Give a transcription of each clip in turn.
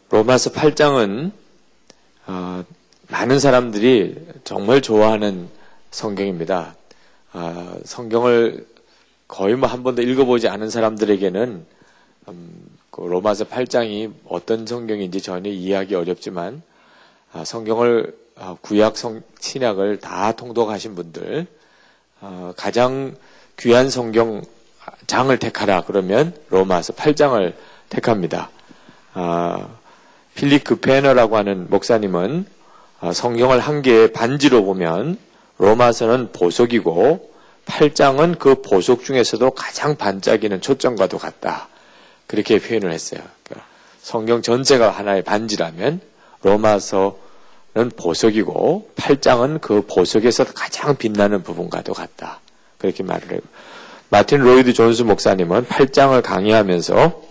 로마서 8장은 많은 사람들이 정말 좋아하는 성경입니다. 성경을 거의 한 번도 읽어보지 않은 사람들에게는 그 로마서 8장이 어떤 성경인지 전혀 이해하기 어렵지만 성경을 구약, 신약을 다 통독하신 분들 가장 귀한 성경장을 택하라 그러면 로마서 8장을 택합니다. 필립 크페너라고 하는 목사님은 성경을 한 개의 반지로 보면 로마서는 보석이고 8장은 그 보석 중에서도 가장 반짝이는 초점과도 같다. 그렇게 표현을 했어요. 성경 전체가 하나의 반지라면 로마서는 보석이고 8장은 그 보석에서 가장 빛나는 부분과도 같다. 그렇게 말을 해요. 마틴 로이드 존스 목사님은 8장을 강의하면서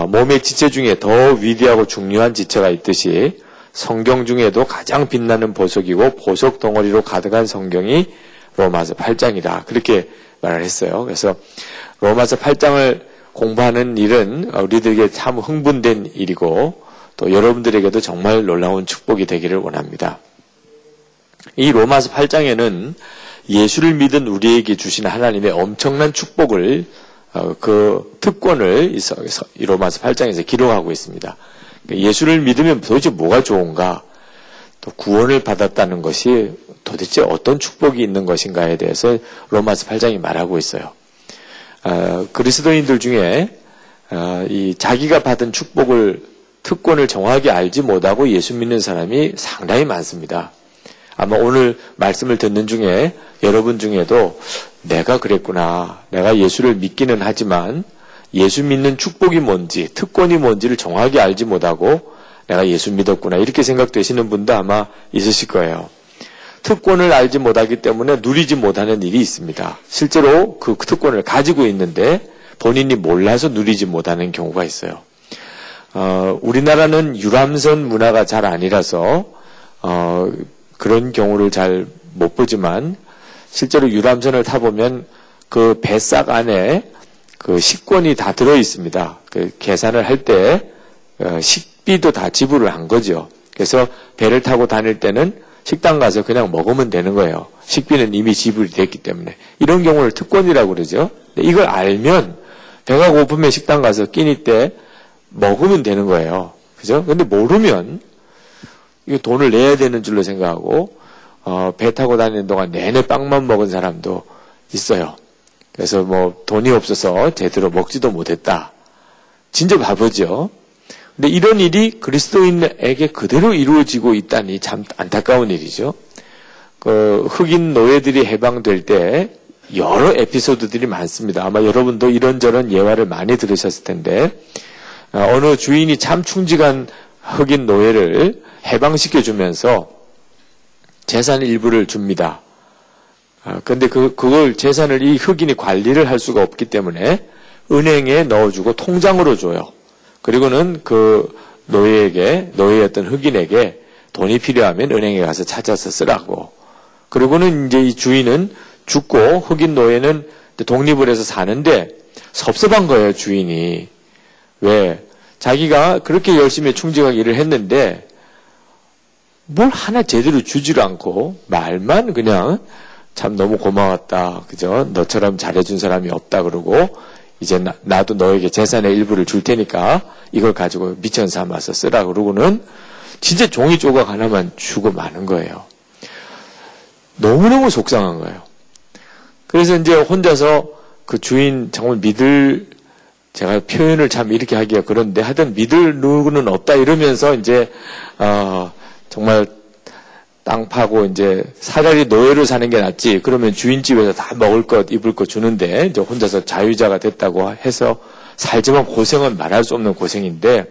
몸의 지체 중에 더 위대하고 중요한 지체가 있듯이 성경 중에도 가장 빛나는 보석이고 보석 덩어리로 가득한 성경이 로마서 8장이다. 그렇게 말을 했어요. 그래서 로마서 8장을 공부하는 일은 우리들에게 참 흥분된 일이고 또 여러분들에게도 정말 놀라운 축복이 되기를 원합니다. 이 로마서 8장에는 예수를 믿은 우리에게 주신 하나님의 엄청난 축복을 그 특권을 이 로마서 8장에서 기록하고 있습니다. 예수를 믿으면 도대체 뭐가 좋은가? 또 구원을 받았다는 것이 도대체 어떤 축복이 있는 것인가에 대해서 로마서 8장이 말하고 있어요. 그리스도인들 중에 이 자기가 받은 특권을 정확하게 알지 못하고 예수 믿는 사람이 상당히 많습니다. 아마 오늘 말씀을 듣는 중에 여러분 중에도 내가 그랬구나. 내가 예수를 믿기는 하지만 예수 믿는 축복이 뭔지, 특권이 뭔지를 정확히 알지 못하고 내가 예수 믿었구나. 이렇게 생각되시는 분도 아마 있으실 거예요. 특권을 알지 못하기 때문에 누리지 못하는 일이 있습니다. 실제로 그 특권을 가지고 있는데 본인이 몰라서 누리지 못하는 경우가 있어요. 우리나라는 유람선 문화가 잘 아니라서 그런 경우를 잘 못 보지만 실제로 유람선을 타보면 그 뱃삭 안에 그 식권이 다 들어 있습니다. 그 계산을 할 때 식비도 다 지불을 한 거죠. 그래서 배를 타고 다닐 때는 식당 가서 그냥 먹으면 되는 거예요. 식비는 이미 지불이 됐기 때문에. 이런 경우를 특권이라고 그러죠. 이걸 알면 배가 고프면 식당 가서 끼니 때 먹으면 되는 거예요. 그죠? 근데 모르면 이거 돈을 내야 되는 줄로 생각하고 배 타고 다니는 동안 내내 빵만 먹은 사람도 있어요. 그래서 돈이 없어서 제대로 먹지도 못했다. 진짜 바보죠. 근데 이런 일이 그리스도인에게 그대로 이루어지고 있다니 참 안타까운 일이죠. 그 흑인 노예들이 해방될 때 여러 에피소드들이 많습니다. 아마 여러분도 이런저런 예화를 많이 들으셨을 텐데 어느 주인이 참 충직한 흑인 노예를 해방시켜주면서 재산 일부를 줍니다. 근데 그걸 재산을 이 흑인이 관리를 할 수가 없기 때문에 은행에 넣어주고 통장으로 줘요. 그리고는 그 노예였던 흑인에게 돈이 필요하면 은행에 가서 찾아서 쓰라고. 그리고는 이제 이 주인은 죽고 흑인 노예는 독립을 해서 사는데 섭섭한 거예요, 주인이. 왜? 자기가 그렇게 열심히 충직하게 일을 했는데 뭘 하나 제대로 주지를 않고 말만 그냥 참 너무 고마웠다. 그죠? 너처럼 잘해준 사람이 없다 그러고 이제 나도 너에게 재산의 일부를 줄 테니까 이걸 가지고 미천 삼아서 쓰라 그러고는 진짜 종이 조각 하나만 주고 마는 거예요. 너무너무 속상한 거예요. 그래서 이제 혼자서 그 주인 정말 제가 표현을 참 이렇게 하기가 그런데 하여튼 믿을 누구는 없다 이러면서 이제 정말 땅 파고 이제 차라리 노예로 사는 게 낫지. 그러면 주인집에서 다 먹을 것, 입을 것 주는데 이제 혼자서 자유자가 됐다고 해서 살지만 고생은 말할 수 없는 고생인데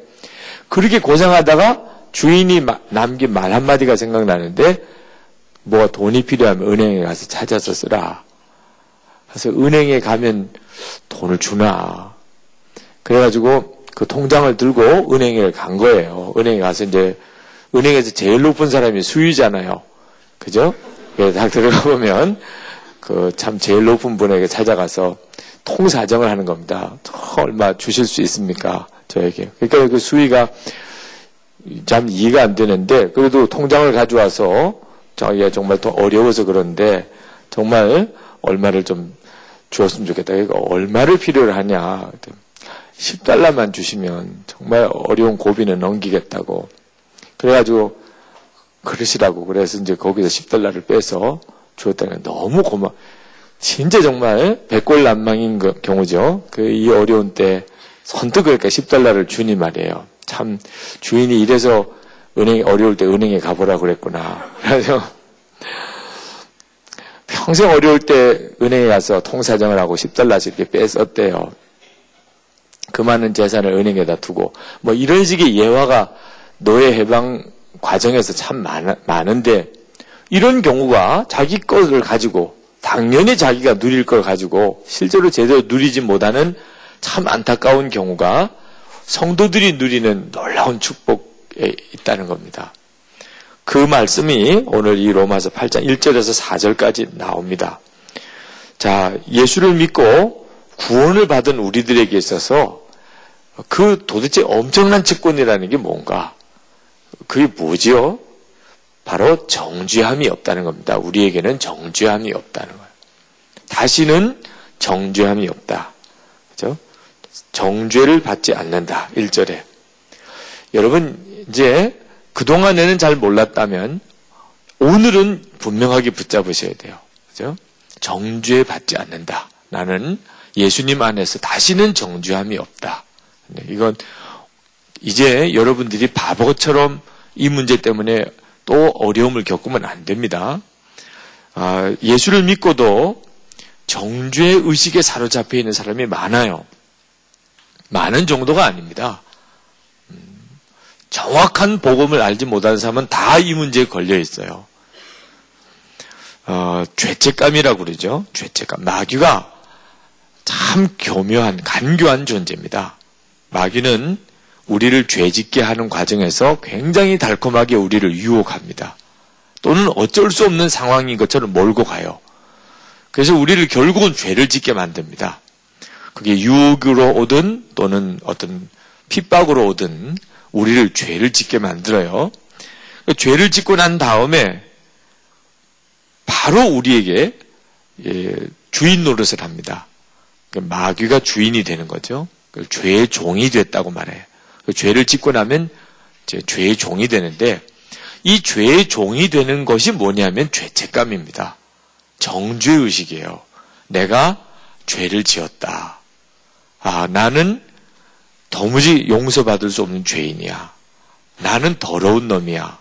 그렇게 고생하다가 주인이 남긴 말 한마디가 생각나는데 뭐가 돈이 필요하면 은행에 가서 찾아서 쓰라. 그래서 은행에 가면 돈을 주나. 그래가지고 그 통장을 들고 은행에 간 거예요. 은행에 가서 이제 은행에서 제일 높은 사람이 수위잖아요. 그죠? 그래서 딱 들어가 보면 참 제일 높은 분에게 찾아가서 통사정을 하는 겁니다. 얼마 주실 수 있습니까? 저에게. 그러니까 그 수위가 참 이해가 안 되는데 그래도 통장을 가져와서 자기가 정말 더 어려워서 그런데 정말 얼마를 좀 주었으면 좋겠다. 그러니까 얼마를 필요로 하냐. 10달러만 주시면 정말 어려운 고비는 넘기겠다고. 그래가지고 그러시라고. 그래서 이제 거기서 10달러를 빼서 주었다는 너무 진짜 정말 백골난망인 경우죠. 이 어려운 때 선뜻 그러니까 10달러를 주니 말이에요. 참 주인이 이래서 어려울 때 은행에 가보라 그랬구나. 그래서 평생 어려울 때 은행에 가서 통사정을 하고 10달러씩 이렇게 뺐었대요. 그 많은 재산을 은행에다 두고 뭐 이런 식의 예화가 노예 해방 과정에서 참 많은데 이런 경우가 자기 것을 가지고 당연히 자기가 누릴 걸 가지고 실제로 제대로 누리지 못하는 참 안타까운 경우가 성도들이 누리는 놀라운 축복에 있다는 겁니다. 그 말씀이 오늘 이 로마서 8장 1절에서 4절까지 나옵니다. 자, 예수를 믿고 구원을 받은 우리들에게 있어서 그 도대체 엄청난 채권이라는 게 뭔가? 그게 뭐지요? 바로 정죄함이 없다는 겁니다. 우리에게는 정죄함이 없다는 거예요. 다시는 정죄함이 없다. 그죠? 정죄를 받지 않는다. 1절에. 여러분, 이제 그동안에는 잘 몰랐다면 오늘은 분명하게 붙잡으셔야 돼요. 그죠? 정죄 받지 않는다. 나는 예수님 안에서 다시는 정죄함이 없다. 이건 이제 여러분들이 바보처럼 이 문제 때문에 또 어려움을 겪으면 안 됩니다. 예수를 믿고도 정죄 의식에 사로잡혀 있는 사람이 많아요. 많은 정도가 아닙니다. 정확한 복음을 알지 못하는 사람은 다 이 문제에 걸려 있어요. 죄책감이라고 그러죠. 죄책감. 마귀가 참 교묘한, 간교한 존재입니다. 마귀는 우리를 죄짓게 하는 과정에서 굉장히 달콤하게 우리를 유혹합니다. 또는 어쩔 수 없는 상황인 것처럼 몰고 가요. 그래서 우리를 결국은 죄를 짓게 만듭니다. 그게 유혹으로 오든 또는 어떤 핍박으로 오든 우리를 죄를 짓게 만들어요. 죄를 짓고 난 다음에 바로 우리에게 주인 노릇을 합니다. 마귀가 주인이 되는 거죠. 죄의 종이 됐다고 말해요. 죄를 짓고 나면 이제 죄의 종이 되는데 이 죄의 종이 되는 것이 뭐냐면 죄책감입니다. 정죄의식이에요. 내가 죄를 지었다. 나는 도무지 용서받을 수 없는 죄인이야. 나는 더러운 놈이야.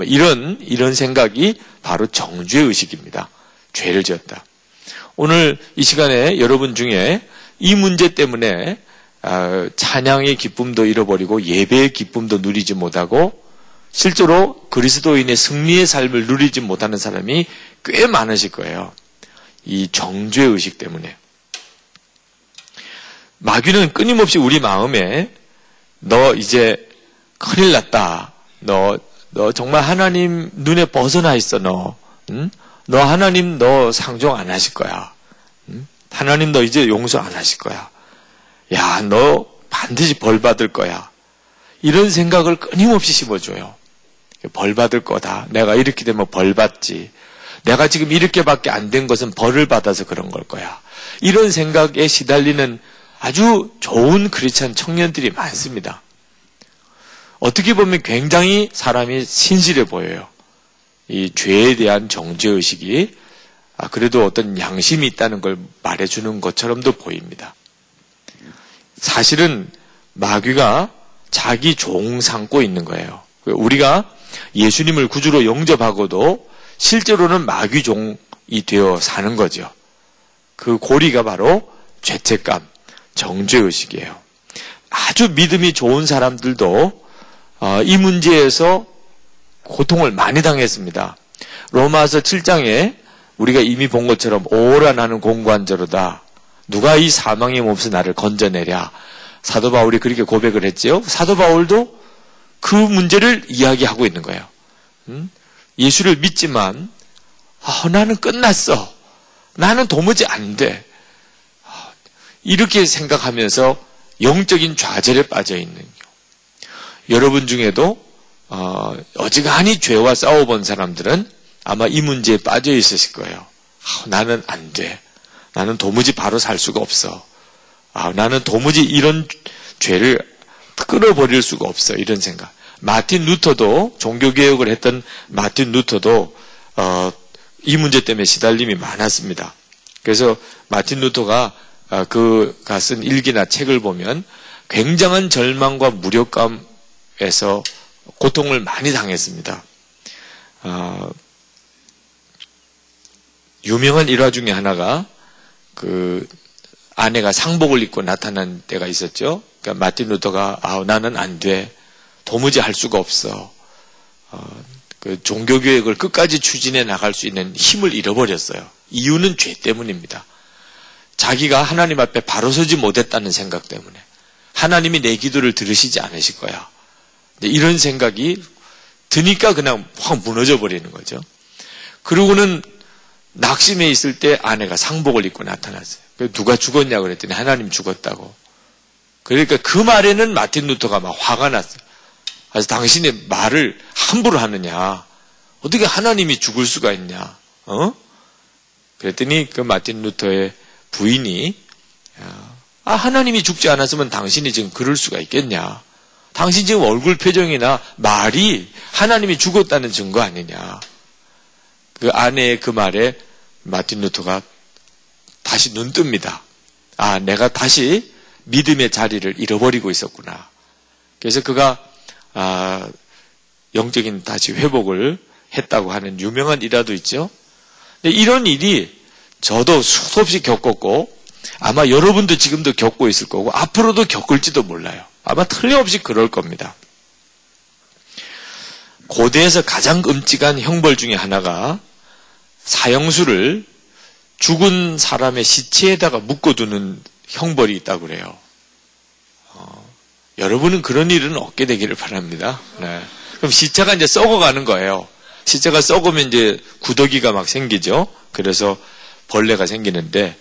이런 생각이 바로 정죄의식입니다. 죄를 지었다. 오늘 이 시간에 여러분 중에 이 문제 때문에 찬양의 기쁨도 잃어버리고 예배의 기쁨도 누리지 못하고 실제로 그리스도인의 승리의 삶을 누리지 못하는 사람이 꽤 많으실 거예요. 이 정죄의식 때문에. 마귀는 끊임없이 우리 마음에 너 이제 큰일 났다. 너 정말 하나님 눈에 벗어나 있어. 너 하나님 너 상종 안 하실 거야. 하나님 너 이제 용서 안 하실 거야. 야, 너 반드시 벌 받을 거야. 이런 생각을 끊임없이 심어줘요. 벌 받을 거다. 내가 이렇게 되면 벌 받지. 내가 지금 이렇게밖에 안 된 것은 벌을 받아서 그런 걸 거야. 이런 생각에 시달리는 아주 좋은 크리스찬 청년들이 많습니다. 어떻게 보면 굉장히 사람이 신실해 보여요. 이 죄에 대한 정죄의식이 그래도 어떤 양심이 있다는 걸 말해주는 것처럼도 보입니다. 사실은 마귀가 자기 종 삼고 있는 거예요. 우리가 예수님을 구주로 영접하고도 실제로는 마귀 종이 되어 사는 거죠. 그 고리가 바로 죄책감, 정죄의식이에요. 아주 믿음이 좋은 사람들도 이 문제에서 고통을 많이 당했습니다. 로마서 7장에 우리가 이미 본 것처럼 오라 나는 공고한 자로다. 누가 이 사망의 몸에서 나를 건져내랴. 사도 바울이 그렇게 고백을 했지요. 사도 바울도 그 문제를 이야기하고 있는 거예요. 예수를 믿지만 나는 끝났어. 나는 도무지 안 돼. 이렇게 생각하면서 영적인 좌절에 빠져 있는 여러분 중에도 어지간히 죄와 싸워본 사람들은 아마 이 문제에 빠져 있으실 거예요. 나는 안 돼. 나는 도무지 바로 살 수가 없어. 나는 도무지 이런 죄를 끌어버릴 수가 없어. 이런 생각. 마틴 루터도, 종교개혁을 했던 마틴 루터도 이 문제 때문에 시달림이 많았습니다. 그래서 마틴 루터가 그가 쓴 일기나 책을 보면 굉장한 절망과 무력감에서 고통을 많이 당했습니다. 유명한 일화 중에 하나가 그 아내가 상복을 입고 나타난 때가 있었죠. 그러니까 마틴 루터가 나는 안 돼. 도무지 할 수가 없어. 그 종교개혁을 끝까지 추진해 나갈 수 있는 힘을 잃어버렸어요. 이유는 죄 때문입니다. 자기가 하나님 앞에 바로 서지 못했다는 생각 때문에. 하나님이 내 기도를 들으시지 않으실 거야. 이런 생각이 드니까 그냥 확 무너져 버리는 거죠. 그러고는 낙심해 있을 때 아내가 상복을 입고 나타났어요. 누가 죽었냐고 그랬더니 하나님 죽었다고. 그러니까 그 말에는 마틴 루터가 막 화가 났어요. 그래서 당신의 말을 함부로 하느냐. 어떻게 하나님이 죽을 수가 있냐. 그랬더니 그 마틴 루터의 부인이 하나님이 죽지 않았으면 당신이 지금 그럴 수가 있겠냐. 당신 지금 얼굴 표정이나 말이 하나님이 죽었다는 증거 아니냐. 그 아내의 그 말에 마틴 루터가 다시 눈 뜹니다. 내가 다시 믿음의 자리를 잃어버리고 있었구나. 그래서 그가 영적인 다시 회복을 했다고 하는 유명한 일화도 있죠. 근데 이런 일이 저도 수도 없이 겪었고 아마 여러분도 지금도 겪고 있을 거고 앞으로도 겪을지도 몰라요. 아마 틀림없이 그럴 겁니다. 고대에서 가장 끔찍한 형벌 중에 하나가 사형수를 죽은 사람의 시체에다가 묶어두는 형벌이 있다고 그래요. 여러분은 그런 일은 없게 되기를 바랍니다. 네. 그럼 시체가 이제 썩어가는 거예요. 시체가 썩으면 이제 구더기가 막 생기죠. 그래서 벌레가 생기는데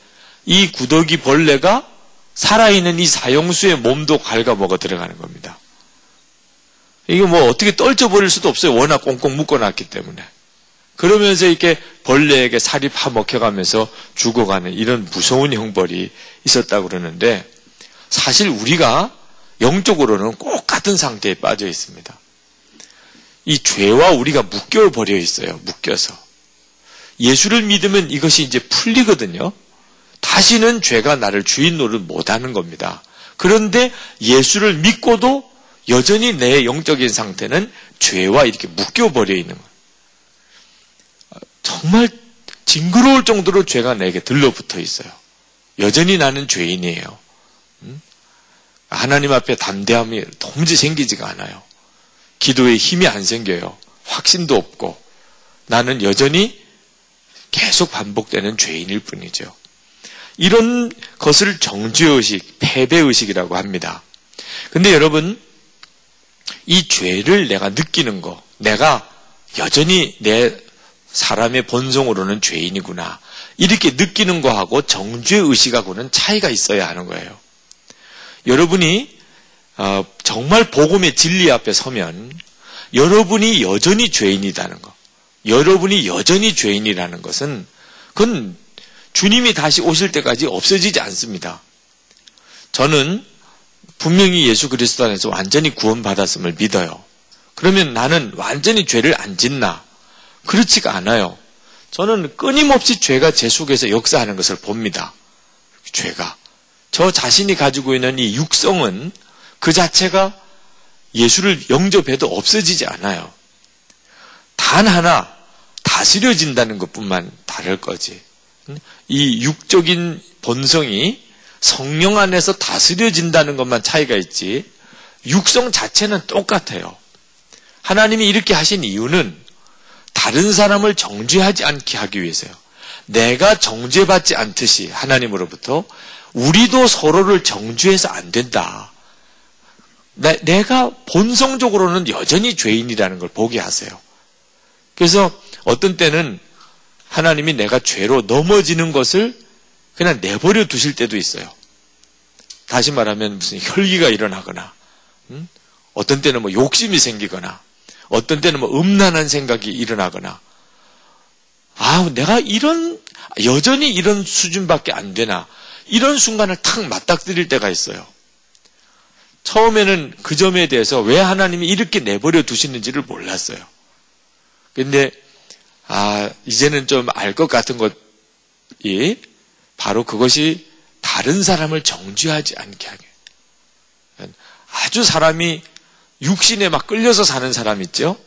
이 구더기 벌레가 살아있는 이 사형수의 몸도 갉아먹어 들어가는 겁니다. 이게 뭐 어떻게 떨쳐버릴 수도 없어요. 워낙 꽁꽁 묶어놨기 때문에. 그러면서 이렇게 벌레에게 살이 파먹혀가면서 죽어가는 이런 무서운 형벌이 있었다고 그러는데 사실 우리가 영적으로는 꼭 같은 상태에 빠져 있습니다. 이 죄와 우리가 묶여버려 있어요. 묶여서. 예수를 믿으면 이것이 이제 풀리거든요. 다시는 죄가 나를 주인 노릇 못하는 겁니다. 그런데 예수를 믿고도 여전히 내 영적인 상태는 죄와 이렇게 묶여버려 있는 거예요. 정말 징그러울 정도로 죄가 내게 들러붙어 있어요. 여전히 나는 죄인이에요. 하나님 앞에 담대함이 도무지 생기지가 않아요. 기도에 힘이 안 생겨요. 확신도 없고 나는 여전히 계속 반복되는 죄인일 뿐이죠. 이런 것을 정죄의식, 패배의식이라고 합니다. 근데 여러분 이 죄를 내가 느끼는 거, 내가 여전히 내 사람의 본성으로는 죄인이구나 이렇게 느끼는 거하고 정죄의식하고는 차이가 있어야 하는 거예요. 여러분이 정말 복음의 진리 앞에 서면 여러분이 여전히 죄인이라는 것, 여러분이 여전히 죄인이라는 것은 그건 주님이 다시 오실 때까지 없어지지 않습니다. 저는 분명히 예수 그리스도 안에서 완전히 구원받았음을 믿어요. 그러면 나는 완전히 죄를 안 짓나? 그렇지가 않아요. 저는 끊임없이 죄가 제 속에서 역사하는 것을 봅니다. 죄가. 저 자신이 가지고 있는 이 육성은 그 자체가 예수를 영접해도 없어지지 않아요. 단 하나 다스려진다는 것뿐만 다를 거지. 이 육적인 본성이 성령 안에서 다스려진다는 것만 차이가 있지 육성 자체는 똑같아요. 하나님이 이렇게 하신 이유는 다른 사람을 정죄하지 않게 하기 위해서요. 내가 정죄받지 않듯이 하나님으로부터 우리도 서로를 정죄해서 안 된다. 내가 본성적으로는 여전히 죄인이라는 걸 보게 하세요. 그래서 어떤 때는 하나님이 내가 죄로 넘어지는 것을 그냥 내버려 두실 때도 있어요. 다시 말하면 무슨 혈기가 일어나거나 어떤 때는 뭐 욕심이 생기거나 어떤 때는 뭐 음란한 생각이 일어나거나, 내가 여전히 이런 수준밖에 안 되나, 이런 순간을 탁 맞닥뜨릴 때가 있어요. 처음에는 그 점에 대해서 왜 하나님이 이렇게 내버려 두시는지를 몰랐어요. 근데 이제는 좀 알 것 같은 것이 바로 그것이 다른 사람을 정죄하지 않게 하게. 아주 사람이 육신에 막 끌려서 사는 사람 있죠?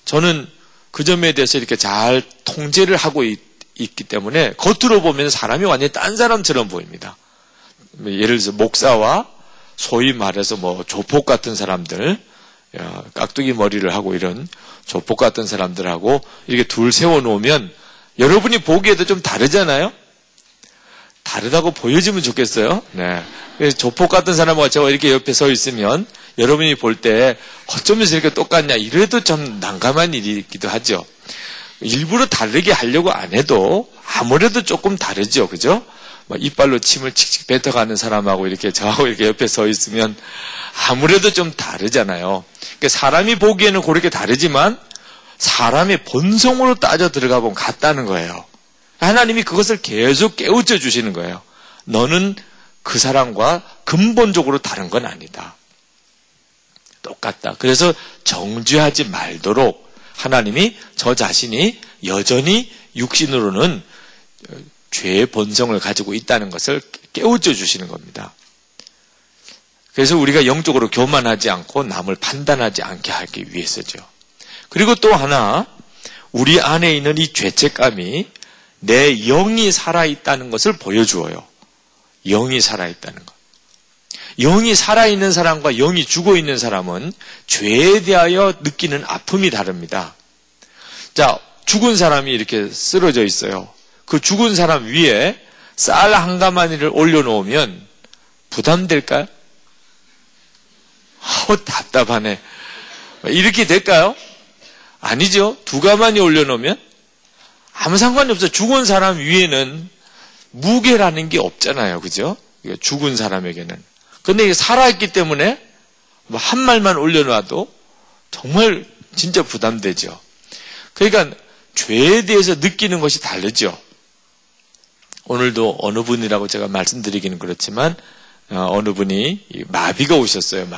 저는 그 점에 대해서 이렇게 잘 통제를 하고 있기 때문에 겉으로 보면 사람이 완전히 딴 사람처럼 보입니다. 예를 들어서 목사와 소위 말해서 뭐 조폭 같은 사람들, 깍두기 머리를 하고 이런 조폭 같은 사람들하고 이렇게 둘 세워놓으면 여러분이 보기에도 좀 다르잖아요? 다르다고 보여지면 좋겠어요? 네. 조폭 같은 사람하고 제가 이렇게 옆에 서 있으면 여러분이 볼 때 어쩌면서 이렇게 똑같냐 이래도 좀 난감한 일이기도 하죠. 일부러 다르게 하려고 안 해도 아무래도 조금 다르죠. 그죠? 이빨로 침을 칙칙 뱉어가는 사람하고 이렇게 저하고 이렇게 옆에 서 있으면 아무래도 좀 다르잖아요. 그러니까 사람이 보기에는 그렇게 다르지만 사람의 본성으로 따져 들어가 보면 같다는 거예요. 하나님이 그것을 계속 깨우쳐 주시는 거예요. 너는 그 사람과 근본적으로 다른 건 아니다. 똑같다. 그래서 정죄하지 말도록 하나님이 저 자신이 여전히 육신으로는 죄의 본성을 가지고 있다는 것을 깨우쳐 주시는 겁니다. 그래서 우리가 영적으로 교만하지 않고 남을 판단하지 않게 하기 위해서죠. 그리고 또 하나, 우리 안에 있는 이 죄책감이 내 영이 살아있다는 것을 보여주어요. 영이 살아있다는 것. 영이 살아있는 사람과 영이 죽어있는 사람은 죄에 대하여 느끼는 아픔이 다릅니다. 자, 죽은 사람이 이렇게 쓰러져 있어요. 그 죽은 사람 위에 쌀 한 가마니를 올려놓으면 부담될까요? 답답하네. 이렇게 될까요? 아니죠. 두 가마니 올려놓으면 아무 상관이 없어요. 죽은 사람 위에는 무게라는 게 없잖아요. 그죠? 죽은 사람에게는. 근데 이게 살아있기 때문에 뭐 한 말만 올려놔도 정말 진짜 부담되죠. 그러니까 죄에 대해서 느끼는 것이 다르죠. 오늘도 어느 분이라고 제가 말씀드리기는 그렇지만 어느 분이 마비가 오셨어요.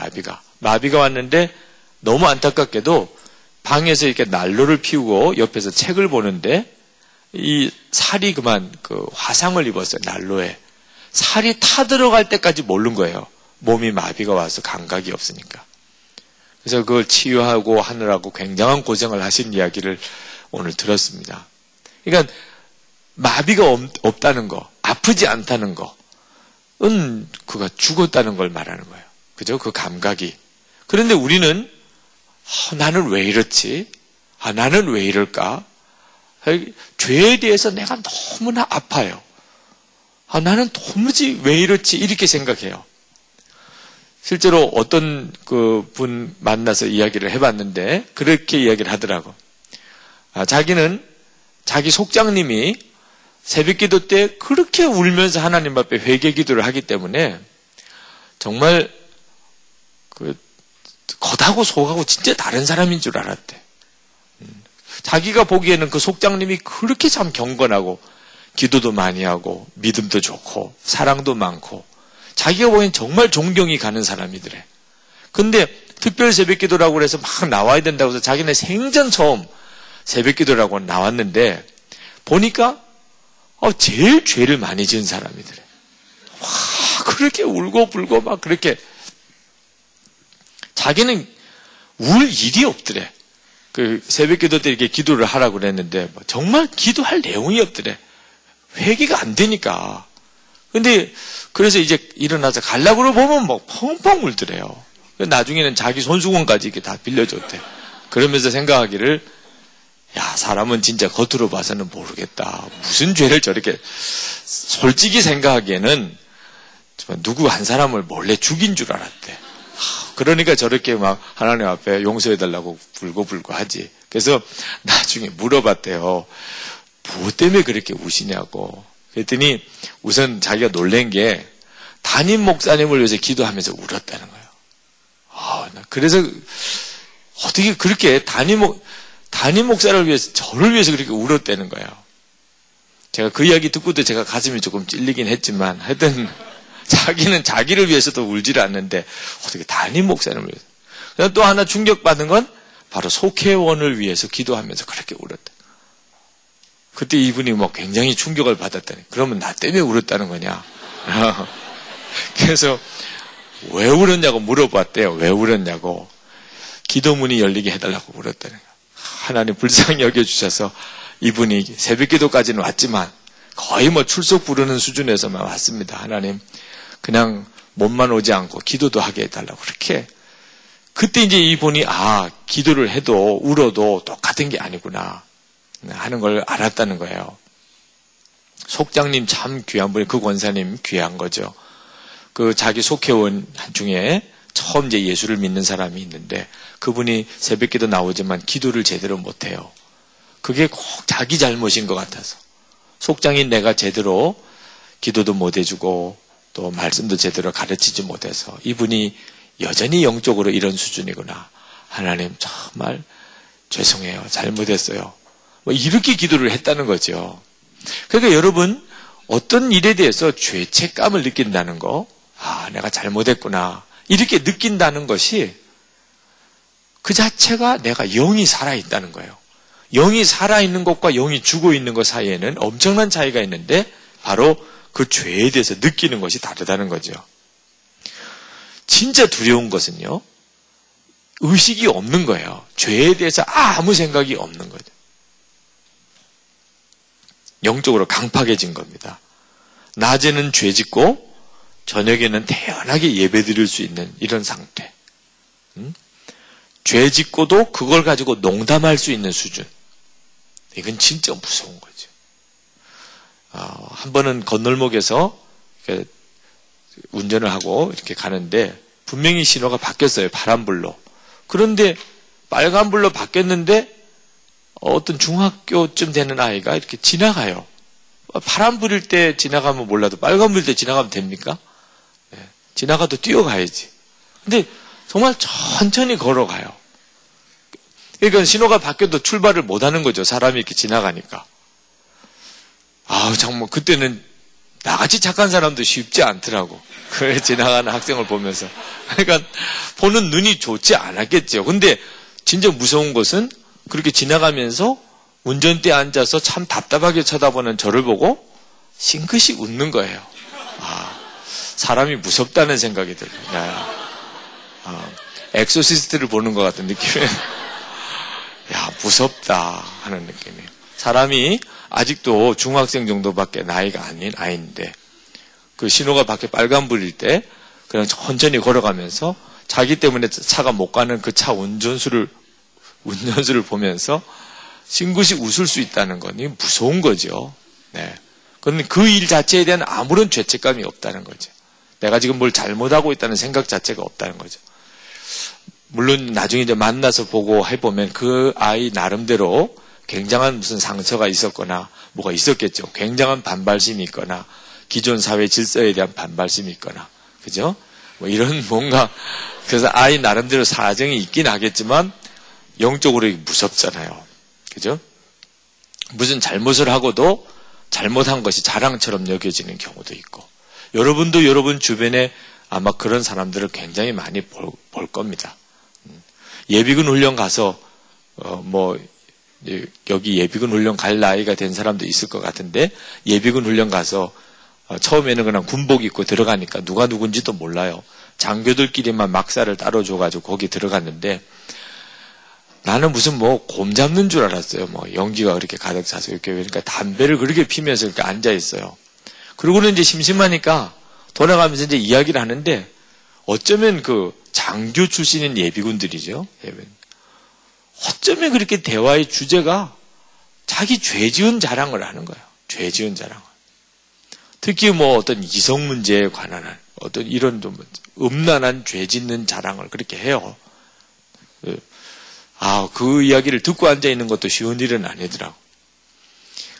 마비가 왔는데 너무 안타깝게도 방에서 이렇게 난로를 피우고 옆에서 책을 보는데 이 살이 그만 그 화상을 입었어요. 난로에. 살이 타들어갈 때까지 모른 거예요. 몸이 마비가 와서 감각이 없으니까. 그래서 그걸 치유하고 하느라고 굉장한 고생을 하신 이야기를 오늘 들었습니다. 그러니까 마비가 없다는 거, 아프지 않다는 거는 그가 죽었다는 걸 말하는 거예요. 그죠? 그 감각이. 그런데 우리는 나는 왜 이렇지? 나는 왜 이럴까? 죄에 대해서 내가 너무나 아파요. 나는 도무지 왜 이렇지? 이렇게 생각해요. 실제로 어떤 그 분 만나서 이야기를 해봤는데 그렇게 이야기를 하더라고. 자기는 자기 속장님이 새벽기도 때 그렇게 울면서 하나님 앞에 회개기도를 하기 때문에 정말 그 겉하고 속하고 진짜 다른 사람인 줄 알았대. 자기가 보기에는 그 속장님이 그렇게 참 경건하고 기도도 많이 하고 믿음도 좋고 사랑도 많고 자기가 보기엔 정말 존경이 가는 사람이더래. 근데 특별 새벽기도라고 그래서 막 나와야 된다고 해서 자기네 생전 처음 새벽기도라고 나왔는데 보니까 제일 죄를 많이 지은 사람이더래. 와, 그렇게 울고 불고 막 그렇게 자기는 울 일이 없더래. 그 새벽기도 때 이렇게 기도를 하라고 그랬는데 정말 기도할 내용이 없더래. 회개가 안 되니까. 근데 그래서 이제 일어나서 가려고 보면 뭐 펑펑 울더래요. 나중에는 자기 손수건까지 이렇게 다 빌려줬대. 그러면서 생각하기를 사람은 진짜 겉으로 봐서는 모르겠다. 무슨 죄를 저렇게 솔직히 생각하기에는 누구 한 사람을 몰래 죽인 줄 알았대. 그러니까 저렇게 막 하나님 앞에 용서해달라고 불고불고 하지. 그래서 나중에 물어봤대요. 뭐 때문에 그렇게 우시냐고. 그랬더니 우선 자기가 놀란 게 담임 목사님을 위해서 기도하면서 울었다는 거예요. 그래서 어떻게 그렇게 담임 목사를 위해서, 저를 위해서 그렇게 울었다는 거예요. 제가 그 이야기 듣고도 제가 가슴이 조금 찔리긴 했지만, 하여튼, 자기는 자기를 위해서도 울지를 않는데, 어떻게 담임 목사를 위해서. 그다음 또 하나 충격받은 건, 바로 속회원을 위해서 기도하면서 그렇게 울었다. 그때 이분이 뭐 굉장히 충격을 받았다니. 그러면 나 때문에 울었다는 거냐. 그래서, 왜 울었냐고 물어봤대요. 왜 울었냐고. 기도문이 열리게 해달라고 물었다는 거예요. 하나님 불쌍히 여겨주셔서 이분이 새벽 기도까지는 왔지만 거의 뭐 출석 부르는 수준에서만 왔습니다. 하나님 그냥 몸만 오지 않고 기도도 하게 해달라고 그렇게. 그때 이제 이분이 기도를 해도 울어도 똑같은 게 아니구나 하는 걸 알았다는 거예요. 속장님 참 귀한 분이, 그 권사님 귀한 거죠. 그 자기 속회원 중에 처음 이제 예수를 믿는 사람이 있는데 그분이 새벽기도 나오지만 기도를 제대로 못해요. 그게 꼭 자기 잘못인 것 같아서. 속장인 내가 제대로 기도도 못 해주고 또 말씀도 제대로 가르치지 못해서 이분이 여전히 영적으로 이런 수준이구나. 하나님 정말 죄송해요. 잘못했어요. 뭐 이렇게 기도를 했다는 거죠. 그러니까 여러분 어떤 일에 대해서 죄책감을 느낀다는 거, 내가 잘못했구나 이렇게 느낀다는 것이 그 자체가 내가 영이 살아있다는 거예요. 영이 살아있는 것과 영이 죽어있는 것 사이에는 엄청난 차이가 있는데 바로 그 죄에 대해서 느끼는 것이 다르다는 거죠. 진짜 두려운 것은요, 의식이 없는 거예요. 죄에 대해서 아무 생각이 없는 거죠. 영적으로 강팍해진 겁니다. 낮에는 죄 짓고 저녁에는 태연하게 예배 드릴 수 있는 이런 상태. 죄 짓고도 그걸 가지고 농담할 수 있는 수준. 이건 진짜 무서운 거죠. 한 번은 건널목에서 운전을 하고 이렇게 가는데 분명히 신호가 바뀌었어요. 파란불로. 그런데 빨간불로 바뀌었는데 어떤 중학교쯤 되는 아이가 이렇게 지나가요. 파란불일 때 지나가면 몰라도 빨간불일 때 지나가면 됩니까? 지나가도 뛰어가야지. 근데 정말 천천히 걸어가요. 그러니까 신호가 바뀌어도 출발을 못하는 거죠. 사람이 이렇게 지나가니까. 정말 그때는 나같이 착한 사람도 쉽지 않더라고. 그래 지나가는 학생을 보면서. 그러니까 보는 눈이 좋지 않았겠죠. 근데 진짜 무서운 것은 그렇게 지나가면서 운전대에 앉아서 참 답답하게 쳐다보는 저를 보고 싱긋이 웃는 거예요. 사람이 무섭다는 생각이 들어요. 엑소시스트를 보는 것 같은 느낌이에요. 무섭다 하는 느낌이에요. 사람이 아직도 중학생 정도밖에 나이가 아닌 아이인데 그 신호가 밖에 빨간불일 때 그냥 천천히 걸어가면서 자기 때문에 차가 못 가는 그 차 운전수를 보면서 싱긋이 웃을 수 있다는 건 무서운 거죠. 네. 그런데 그 일 자체에 대한 아무런 죄책감이 없다는 거죠. 내가 지금 뭘 잘못하고 있다는 생각 자체가 없다는 거죠. 물론 나중에 이제 만나서 보고 해보면 그 아이 나름대로 굉장한 무슨 상처가 있었거나 뭐가 있었겠죠. 굉장한 반발심이 있거나 기존 사회 질서에 대한 반발심이 있거나, 그죠? 뭐 이런 뭔가, 그래서 아이 나름대로 사정이 있긴 하겠지만 영적으로 무섭잖아요. 그죠? 무슨 잘못을 하고도 잘못한 것이 자랑처럼 여겨지는 경우도 있고, 여러분도 여러분 주변에 아마 그런 사람들을 굉장히 많이 볼 겁니다. 예비군 훈련 가서 여기 예비군 훈련 갈 나이가 된 사람도 있을 것 같은데 예비군 훈련 가서 처음에는 그냥 군복 입고 들어가니까 누가 누군지도 몰라요. 장교들끼리만 막사를 따로 줘가지고 거기 들어갔는데 나는 무슨 곰 잡는 줄 알았어요. 연기가 그렇게 가득 차서 이렇게 그러니까 담배를 그렇게 피면서 이렇게 앉아 있어요. 그러고는 이제 심심하니까 돌아가면서 이제 이야기를 하는데 어쩌면 그 장교 출신인 예비군들이죠. 어쩌면 그렇게 대화의 주제가 자기 죄 지은 자랑을 하는 거예요. 죄 지은 자랑을. 특히 어떤 이성 문제에 관한 어떤 이런 좀 음란한 죄 짓는 자랑을 그렇게 해요. 그 이야기를 듣고 앉아 있는 것도 쉬운 일은 아니더라고.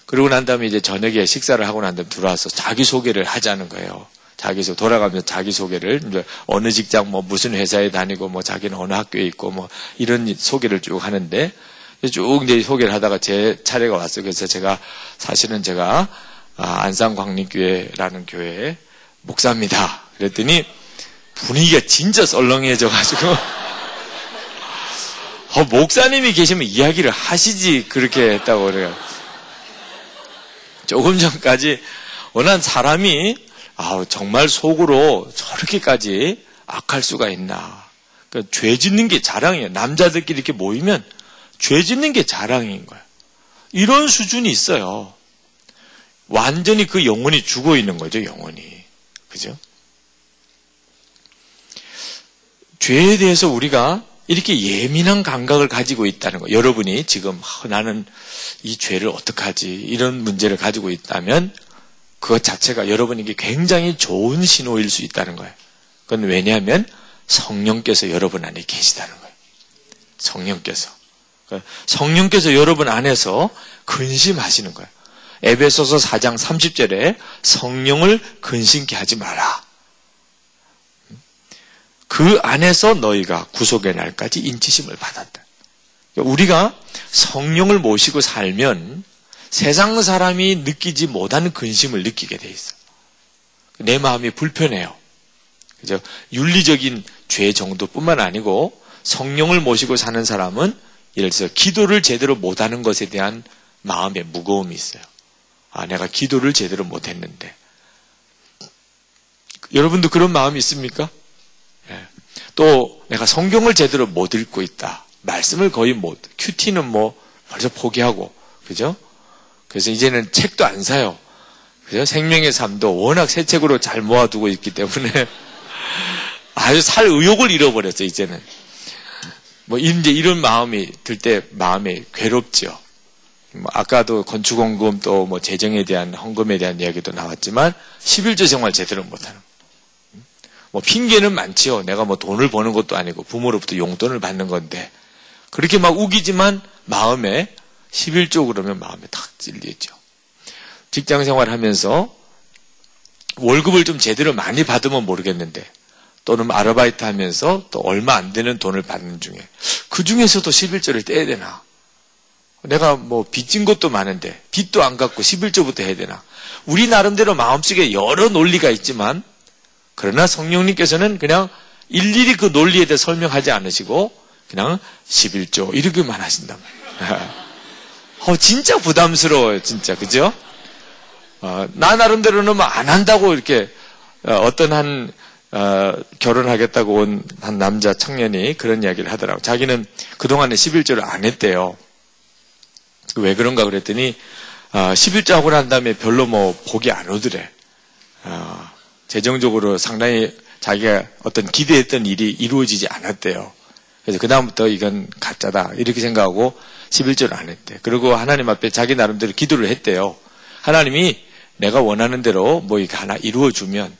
그러고 난 다음에 이제 저녁에 식사를 하고 난 다음에 들어와서 자기 소개를 하자는 거예요. 돌아가면서 자기소개를, 이제 어느 직장, 뭐, 무슨 회사에 다니고, 뭐, 자기는 어느 학교에 있고, 뭐, 이런 소개를 쭉 하는데, 쭉 이제 소개를 하다가 제 차례가 왔어요. 그래서 사실은 제가, 안산광림교회라는 교회의 목사입니다. 그랬더니, 분위기가 진짜 썰렁해져가지고, 목사님이 계시면 이야기를 하시지, 그렇게 했다고 그래요. 조금 전까지, 난 사람이, 정말 속으로 저렇게까지 악할 수가 있나. 그러니까 죄 짓는 게 자랑이에요. 남자들끼리 이렇게 모이면 죄 짓는 게 자랑인 거예요. 이런 수준이 있어요. 완전히 그 영혼이 죽어 있는 거죠, 영혼이. 그죠? 죄에 대해서 우리가 이렇게 예민한 감각을 가지고 있다는 거. 여러분이 지금 나는 이 죄를 어떡하지? 이런 문제를 가지고 있다면 그것 자체가 여러분에게 굉장히 좋은 신호일 수 있다는 거예요. 그건 왜냐하면 성령께서 여러분 안에 계시다는 거예요. 성령께서 여러분 안에서 근심하시는 거예요. 에베소서 4장 30절에 성령을 근심케 하지 마라. 그 안에서 너희가 구속의 날까지 인치심을 받았다. 우리가 성령을 모시고 살면 세상 사람이 느끼지 못하는 근심을 느끼게 돼 있어요. 내 마음이 불편해요. 그죠? 윤리적인 죄 정도뿐만 아니고 성령을 모시고 사는 사람은 예를 들어서 기도를 제대로 못하는 것에 대한 마음의 무거움이 있어요. 내가 기도를 제대로 못했는데. 여러분도 그런 마음이 있습니까? 또 내가 성경을 제대로 못 읽고 있다. 말씀을 거의 큐티는 뭐 벌써 포기하고, 그죠? 그래서 이제는 책도 안 사요. 그죠? 생명의 삶도 워낙 새 책으로 잘 모아두고 있기 때문에 아주 살 의욕을 잃어버렸어요, 이제는. 이제 이런 마음이 들 때 마음이 괴롭죠. 아까도 건축원금 또 재정에 대한 헌금에 대한 이야기도 나왔지만 11조 생활 제대로 못하는 핑계는 많지요. 내가 돈을 버는 것도 아니고 부모로부터 용돈을 받는 건데 그렇게 막 우기지만 마음에 11조 그러면 마음에 탁 찔리죠. 직장 생활하면서 월급을 좀 제대로 많이 받으면 모르겠는데 또는 아르바이트 하면서 또 얼마 안 되는 돈을 받는 중에 그 중에서도 11조를 떼야 되나? 내가 빚진 것도 많은데 빚도 안 갚고 11조부터 해야 되나? 우리 나름대로 마음속에 여러 논리가 있지만 그러나 성령님께서는 그냥 일일이 그 논리에 대해 설명하지 않으시고 그냥 11조 이렇게만 하신단 말이에요. 진짜 부담스러워요. 진짜. 그죠? 나 나름대로는 안 한다고 이렇게 어떤 결혼하겠다고 온 한 남자 청년이 그런 이야기를 하더라고요. 자기는 그동안에 11조를 안 했대요. 왜 그런가 그랬더니 11조 하고 난 다음에 별로 복이 안 오더래. 재정적으로 상당히 자기가 어떤 기대했던 일이 이루어지지 않았대요. 그래서 그다음부터 이건 가짜다 이렇게 생각하고 11조를 안 했대. 그리고 하나님 앞에 자기 나름대로 기도를 했대요. 하나님이 내가 원하는 대로 이게 하나 이루어주면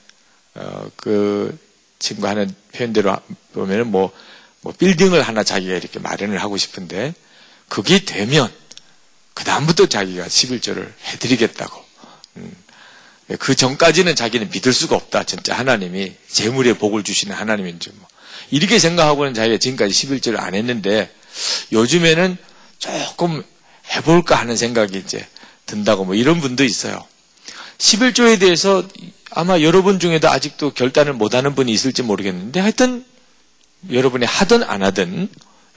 그 친구 하는 표현대로 보면은 빌딩을 하나 자기가 이렇게 마련을 하고 싶은데 그게 되면 그 다음부터 자기가 11조를 해드리겠다고. 그 전까지는 자기는 믿을 수가 없다. 진짜 하나님이 재물에 복을 주시는 하나님인지 이렇게 생각하고는 자기가 지금까지 11조를 안 했는데 요즘에는 조금 해볼까 하는 생각이 이제 든다고 이런 분도 있어요. 11조에 대해서 아마 여러분 중에도 아직도 결단을 못하는 분이 있을지 모르겠는데 하여튼 여러분이 하든 안 하든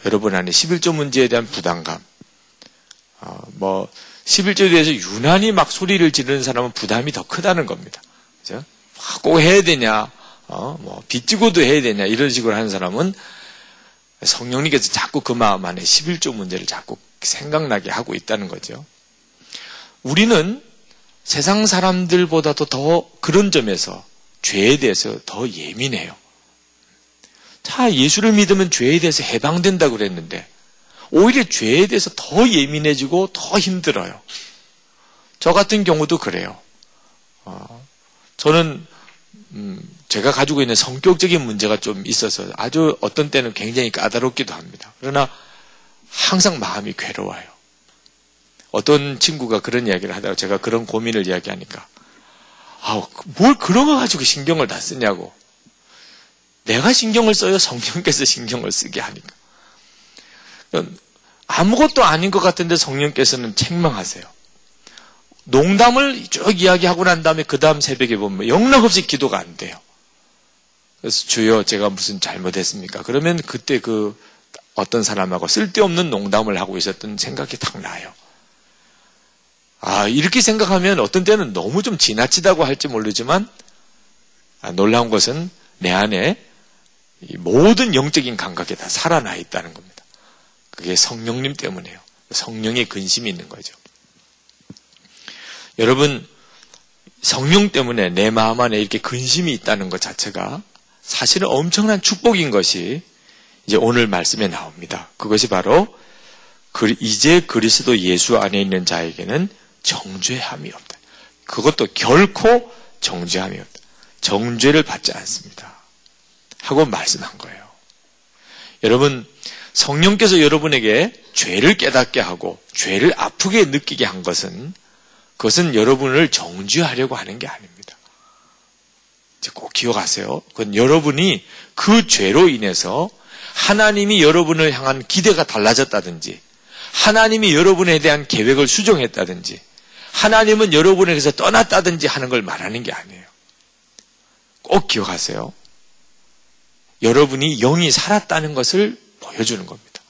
여러분 안에 11조 문제에 대한 부담감 11조에 대해서 유난히 막 소리를 지르는 사람은 부담이 더 크다는 겁니다. 그죠? 꼭 해야 되냐, 빚지고도 해야 되냐, 이런 식으로 하는 사람은 성령님께서 자꾸 그 마음 안에 11조 문제를 자꾸 생각나게 하고 있다는 거죠. 우리는 세상 사람들보다도 더 그런 점에서 죄에 대해서 더 예민해요. 예수를 믿으면 죄에 대해서 해방된다고 그랬는데 오히려 죄에 대해서 더 예민해지고 더 힘들어요. 저 같은 경우도 그래요. 저는 제가 가지고 있는 성격적인 문제가 좀 있어서 아주 어떤 때는 굉장히 까다롭기도 합니다. 그러나 항상 마음이 괴로워요. 어떤 친구가 그런 이야기를 하다가 제가 그런 고민을 이야기하니까 뭘 그런 거 가지고 신경을 다 쓰냐고. 내가 신경을 써요? 성령께서 신경을 쓰게 하니까. 아무것도 아닌 것 같은데 성령께서는 책망하세요. 농담을 쭉 이야기하고 난 다음에 그 다음 새벽에 보면 영락없이 기도가 안 돼요. 그래서 주여 제가 무슨 잘못했습니까? 그러면 그때 그 어떤 사람하고 쓸데없는 농담을 하고 있었던 생각이 탁 나요. 이렇게 생각하면 어떤 때는 너무 좀 지나치다고 할지 모르지만 놀라운 것은 내 안에 이 모든 영적인 감각이 다 살아나 있다는 겁니다. 그게 성령님 때문이에요. 성령의 근심이 있는 거죠. 여러분, 성령 때문에 내 마음 안에 이렇게 근심이 있다는 것 자체가 사실은 엄청난 축복인 것이 이제 오늘 말씀에 나옵니다. 그것이 바로 이제 그리스도 예수 안에 있는 자에게는 정죄함이 없다. 그것도 결코 정죄함이 없다. 정죄를 받지 않습니다. 하고 말씀한 거예요. 여러분, 성령께서 여러분에게 죄를 깨닫게 하고 죄를 아프게 느끼게 한 것은 그것은 여러분을 정죄하려고 하는 게 아닙니다. 꼭 기억하세요. 그건 여러분이 그 죄로 인해서 하나님이 여러분을 향한 기대가 달라졌다든지 하나님이 여러분에 대한 계획을 수정했다든지 하나님은 여러분에게서 떠났다든지 하는 걸 말하는 게 아니에요. 꼭 기억하세요. 여러분이 영이 살았다는 것을 보여주는 겁니다.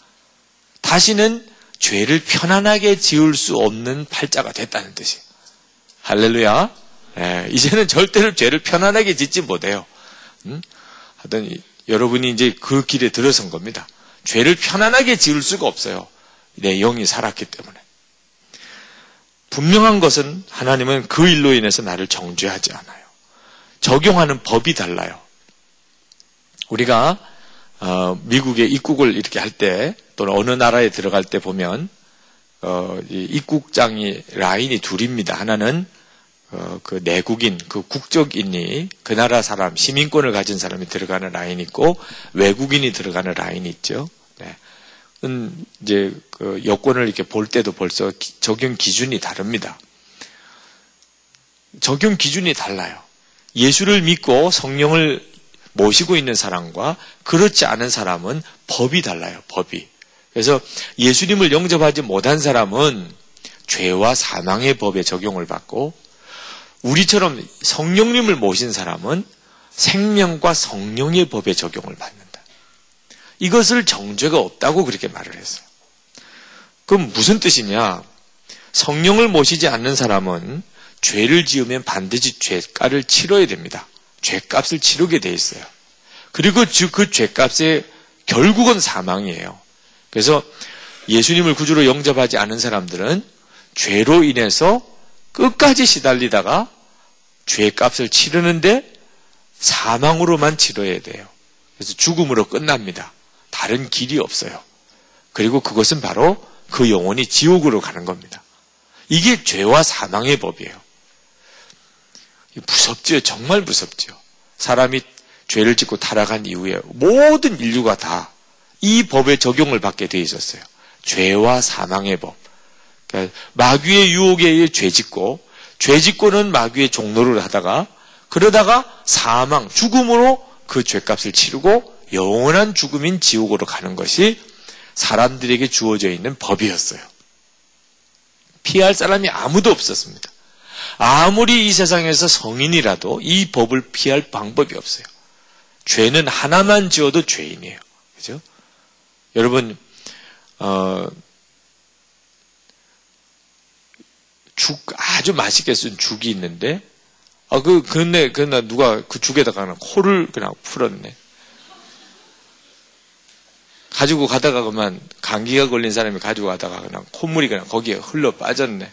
다시는 죄를 편안하게 지을 수 없는 팔자가 됐다는 뜻이에요. 할렐루야. 이제는 절대로 죄를 편안하게 짓지 못해요. 하여튼 여러분이 이제 그 길에 들어선 겁니다. 죄를 편안하게 지을 수가 없어요. 내 영이 살았기 때문에. 분명한 것은 하나님은 그 일로 인해서 나를 정죄하지 않아요. 적용하는 법이 달라요. 우리가 미국에 입국을 이렇게 할 때 또는 어느 나라에 들어갈 때 보면 입국장이 라인이 둘입니다. 하나는 그 내국인, 그 국적인이 그 나라 사람, 시민권을 가진 사람이 들어가는 라인이 있고 외국인이 들어가는 라인이 있죠. 네. 이제 그 여권을 이렇게 볼 때도 벌써 적용 기준이 다릅니다. 적용 기준이 달라요. 예수를 믿고 성령을 모시고 있는 사람과 그렇지 않은 사람은 법이 달라요. 법이. 그래서 예수님을 영접하지 못한 사람은 죄와 사망의 법에 적용을 받고 우리처럼 성령님을 모신 사람은 생명과 성령의 법에 적용을 받는다. 이것을 정죄가 없다고 그렇게 말을 했어요. 그럼 무슨 뜻이냐? 성령을 모시지 않는 사람은 죄를 지으면 반드시 죄가를 치러야 됩니다. 죄값을 치르게 돼 있어요. 그리고 그 죄값의 결국은 사망이에요. 그래서 예수님을 구주로 영접하지 않은 사람들은 죄로 인해서 끝까지 시달리다가 죄값을 치르는데 사망으로만 치러야 돼요. 그래서 죽음으로 끝납니다. 다른 길이 없어요. 그리고 그것은 바로 그 영혼이 지옥으로 가는 겁니다. 이게 죄와 사망의 법이에요. 무섭죠? 정말 무섭죠. 사람이 죄를 짓고 타락한 이후에 모든 인류가 다 이 법의 적용을 받게 돼 있었어요. 죄와 사망의 법. 그러니까 마귀의 유혹에 의해 죄 짓고는 마귀의 종노를 하다가 그러다가 사망, 죽음으로 그 죄값을 치르고 영원한 죽음인 지옥으로 가는 것이 사람들에게 주어져 있는 법이었어요. 피할 사람이 아무도 없었습니다. 아무리 이 세상에서 성인이라도 이 법을 피할 방법이 없어요. 죄는 하나만 지어도 죄인이에요. 그죠? 여러분, 죽, 아주 맛있게 쓴 죽이 있는데, 근데 누가 그 죽에다가 코를 그냥 풀었네. 가지고 가다가 그만 감기가 걸린 사람이 가지고 가다가 그냥 콧물이 그냥 거기에 흘러 빠졌네.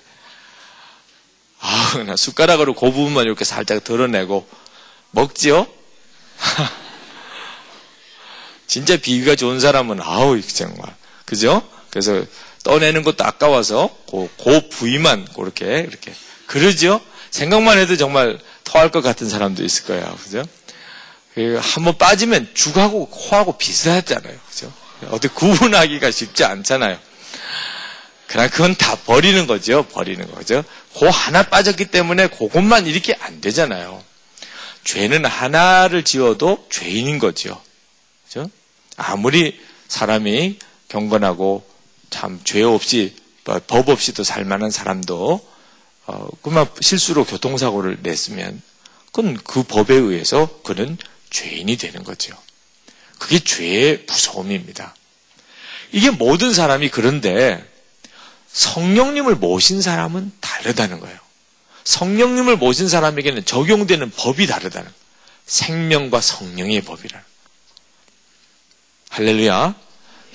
그냥 숟가락으로 그 부분만 이렇게 살짝 덜어내고 먹지요? 진짜 비위가 좋은 사람은 정말 그죠? 그래서 떠내는 것도 아까워서 그 부위만 그렇게 이렇게 그러죠? 생각만 해도 정말 토할 것 같은 사람도 있을 거예요, 그죠? 한번 빠지면 죽하고 코하고 비슷하잖아요, 그죠? 어떻게 구분하기가 쉽지 않잖아요. 그러나 그건 다 버리는 거죠. 버리는 거죠. 그 하나 빠졌기 때문에 그것만 이렇게 안 되잖아요. 죄는 하나를 지어도 죄인인 거죠. 그죠? 아무리 사람이 경건하고 참 죄 없이 법 없이도 살만한 사람도 그만 실수로 교통사고를 냈으면 그건 그 법에 의해서 그는 죄인이 되는 거죠. 그게 죄의 무서움입니다. 이게 모든 사람이 그런데 성령님을 모신 사람은 다르다는 거예요. 성령님을 모신 사람에게는 적용되는 법이 다르다는 거예요. 생명과 성령의 법이라는 거예요. 할렐루야.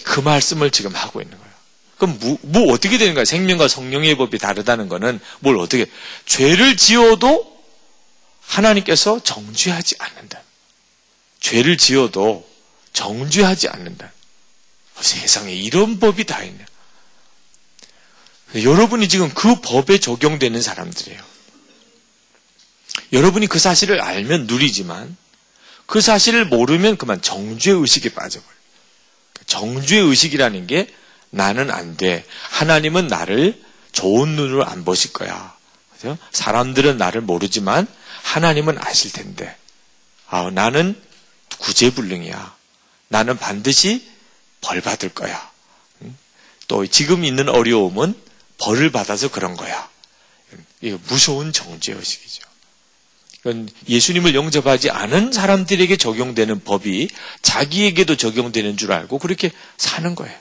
그 말씀을 지금 하고 있는 거예요. 그럼 뭐 어떻게 되는 거예요? 생명과 성령의 법이 다르다는 거는 뭘 어떻게, 죄를 지어도 하나님께서 정죄하지 않는다. 죄를 지어도 정죄하지 않는다. 세상에 이런 법이 다 있네. 여러분이 지금 그 법에 적용되는 사람들이에요. 여러분이 그 사실을 알면 누리지만 그 사실을 모르면 그만 정죄의식에 빠져버려요. 정죄의식이라는 게 나는 안 돼. 하나님은 나를 좋은 눈으로 안 보실 거야. 그죠? 사람들은 나를 모르지만 하나님은 아실 텐데. 나는 구제불능이야. 나는 반드시 벌 받을 거야. 또 지금 있는 어려움은 벌을 받아서 그런 거야. 이거 무서운 정죄의식이죠. 그건 예수님을 영접하지 않은 사람들에게 적용되는 법이 자기에게도 적용되는 줄 알고 그렇게 사는 거예요.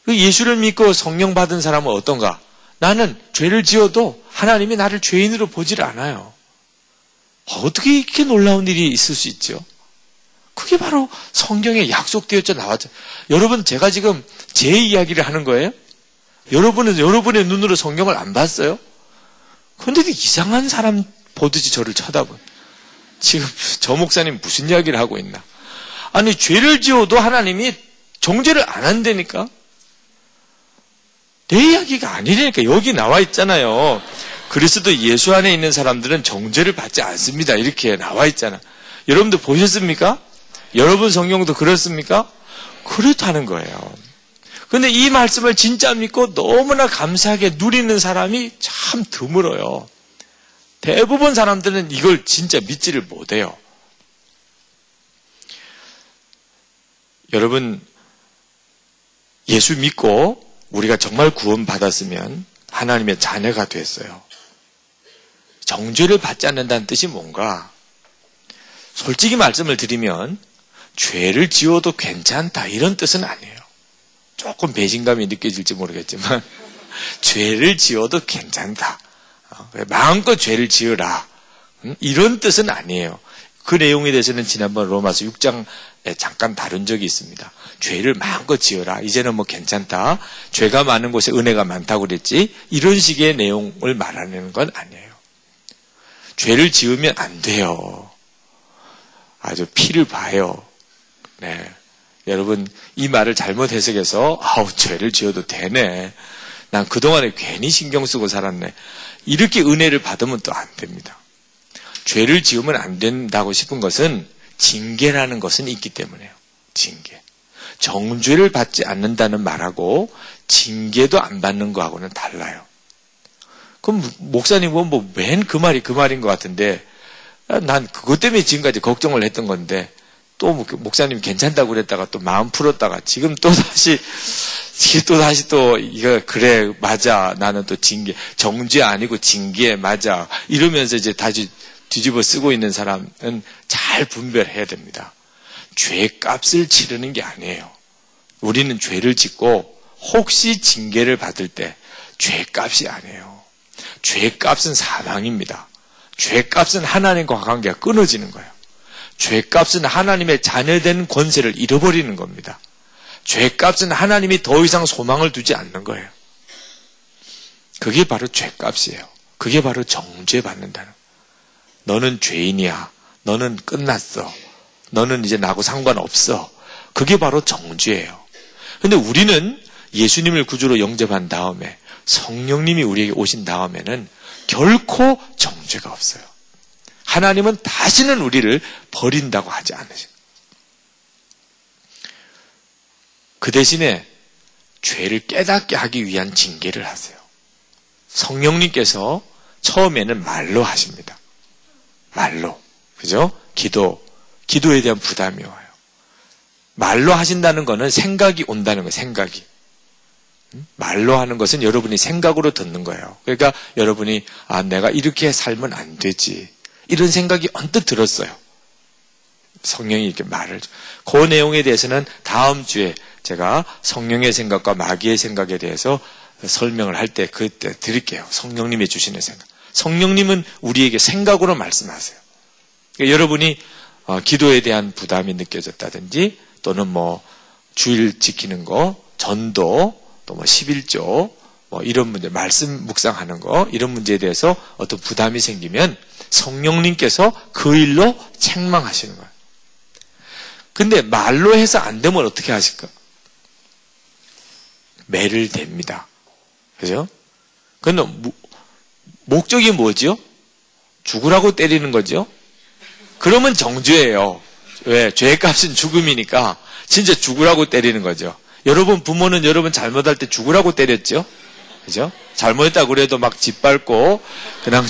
예수를 믿고 성령 받은 사람은 어떤가? 나는 죄를 지어도 하나님이 나를 죄인으로 보질 않아요. 어떻게 이렇게 놀라운 일이 있을 수 있죠? 그게 바로 성경에 약속되었죠. 나왔죠. 여러분, 제가 지금 제 이야기를 하는 거예요? 여러분은 여러분의 눈으로 성경을 안 봤어요? 그런데 이상한 사람 보듯이 저를 쳐다보는. 지금 저 목사님 무슨 이야기를 하고 있나? 아니, 죄를 지어도 하나님이 정죄를 안 한다니까? 내 이야기가 아니라니까. 여기 나와 있잖아요. 그리스도 예수 안에 있는 사람들은 정죄를 받지 않습니다. 이렇게 나와 있잖아. 여러분들 보셨습니까? 여러분 성경도 그렇습니까? 그렇다는 거예요. 그런데 이 말씀을 진짜 믿고 너무나 감사하게 누리는 사람이 참 드물어요. 대부분 사람들은 이걸 진짜 믿지를 못해요. 여러분, 예수 믿고 우리가 정말 구원받았으면 하나님의 자녀가 됐어요. 정죄를 받지 않는다는 뜻이 뭔가? 솔직히 말씀을 드리면 죄를 지어도 괜찮다 이런 뜻은 아니에요. 조금 배신감이 느껴질지 모르겠지만 죄를 지어도 괜찮다. 마음껏 죄를 지으라. 이런 뜻은 아니에요. 그 내용에 대해서는 지난번 로마서 6장에 잠깐 다룬 적이 있습니다. 죄를 마음껏 지어라. 이제는 뭐 괜찮다. 죄가 많은 곳에 은혜가 많다고 그랬지. 이런 식의 내용을 말하는 건 아니에요. 죄를 지으면 안 돼요. 아주 피를 봐요. 네. 여러분, 이 말을 잘못 해석해서, 죄를 지어도 되네. 난 그동안에 괜히 신경 쓰고 살았네. 이렇게 은혜를 받으면 또 안 됩니다. 죄를 지으면 안 된다고 싶은 것은 징계라는 것은 있기 때문에요. 징계. 정죄를 받지 않는다는 말하고 징계도 안 받는 거하고는 달라요. 그럼 목사님은 뭐 맨 그 말이 그 말인 것 같은데 난 그것 때문에 지금까지 걱정을 했던 건데 또 목사님 괜찮다고 그랬다가 또 마음 풀었다가 지금 또 다시 이거 그래 맞아 나는 또 징계 정죄 아니고 징계 맞아 이러면서 이제 다시 뒤집어 쓰고 있는 사람은 잘 분별해야 됩니다. 죄값을 치르는 게 아니에요. 우리는 죄를 짓고 혹시 징계를 받을 때 죄값이 아니에요. 죄값은 사망입니다. 죄값은 하나님과 관계가 끊어지는 거예요. 죄값은 하나님의 자녀된 권세를 잃어버리는 겁니다. 죄값은 하나님이 더 이상 소망을 두지 않는 거예요. 그게 바로 죄값이에요. 그게 바로 정죄받는다는 거예요. 너는 죄인이야. 너는 끝났어. 너는 이제 나하고 상관없어. 그게 바로 정죄예요. 그런데 우리는 예수님을 구주로 영접한 다음에 성령님이 우리에게 오신 다음에는 결코 정죄가 없어요. 하나님은 다시는 우리를 버린다고 하지 않으셔요. 그 대신에 죄를 깨닫게 하기 위한 징계를 하세요. 성령님께서 처음에는 말로 하십니다. 말로. 그죠? 기도에 대한 부담이 와요. 말로 하신다는 것은 생각이 온다는 거예요. 생각이. 말로 하는 것은 여러분이 생각으로 듣는 거예요. 그러니까 여러분이 내가 이렇게 살면 안 되지. 이런 생각이 언뜻 들었어요. 성령이 이렇게 말을. 그 내용에 대해서는 다음 주에 제가 성령의 생각과 마귀의 생각에 대해서 설명을 할 때 그때 드릴게요. 성령님이 주시는 생각. 성령님은 우리에게 생각으로 말씀하세요. 그러니까 여러분이 기도에 대한 부담이 느껴졌다든지 또는 주일 지키는 거, 전도, 또 11조, 이런 문제, 말씀 묵상하는 거, 이런 문제에 대해서 어떤 부담이 생기면 성령님께서 그 일로 책망하시는 거예요. 근데 말로 해서 안 되면 어떻게 하실까? 매를 댑니다. 그죠? 근데 목적이 뭐죠? 죽으라고 때리는 거죠? 그러면 정죄예요. 왜? 죄의 값은 죽음이니까 진짜 죽으라고 때리는 거죠. 여러분 부모는 여러분 잘못할 때 죽으라고 때렸죠? 그죠? 잘못했다고 그래도 막 짓밟고 그냥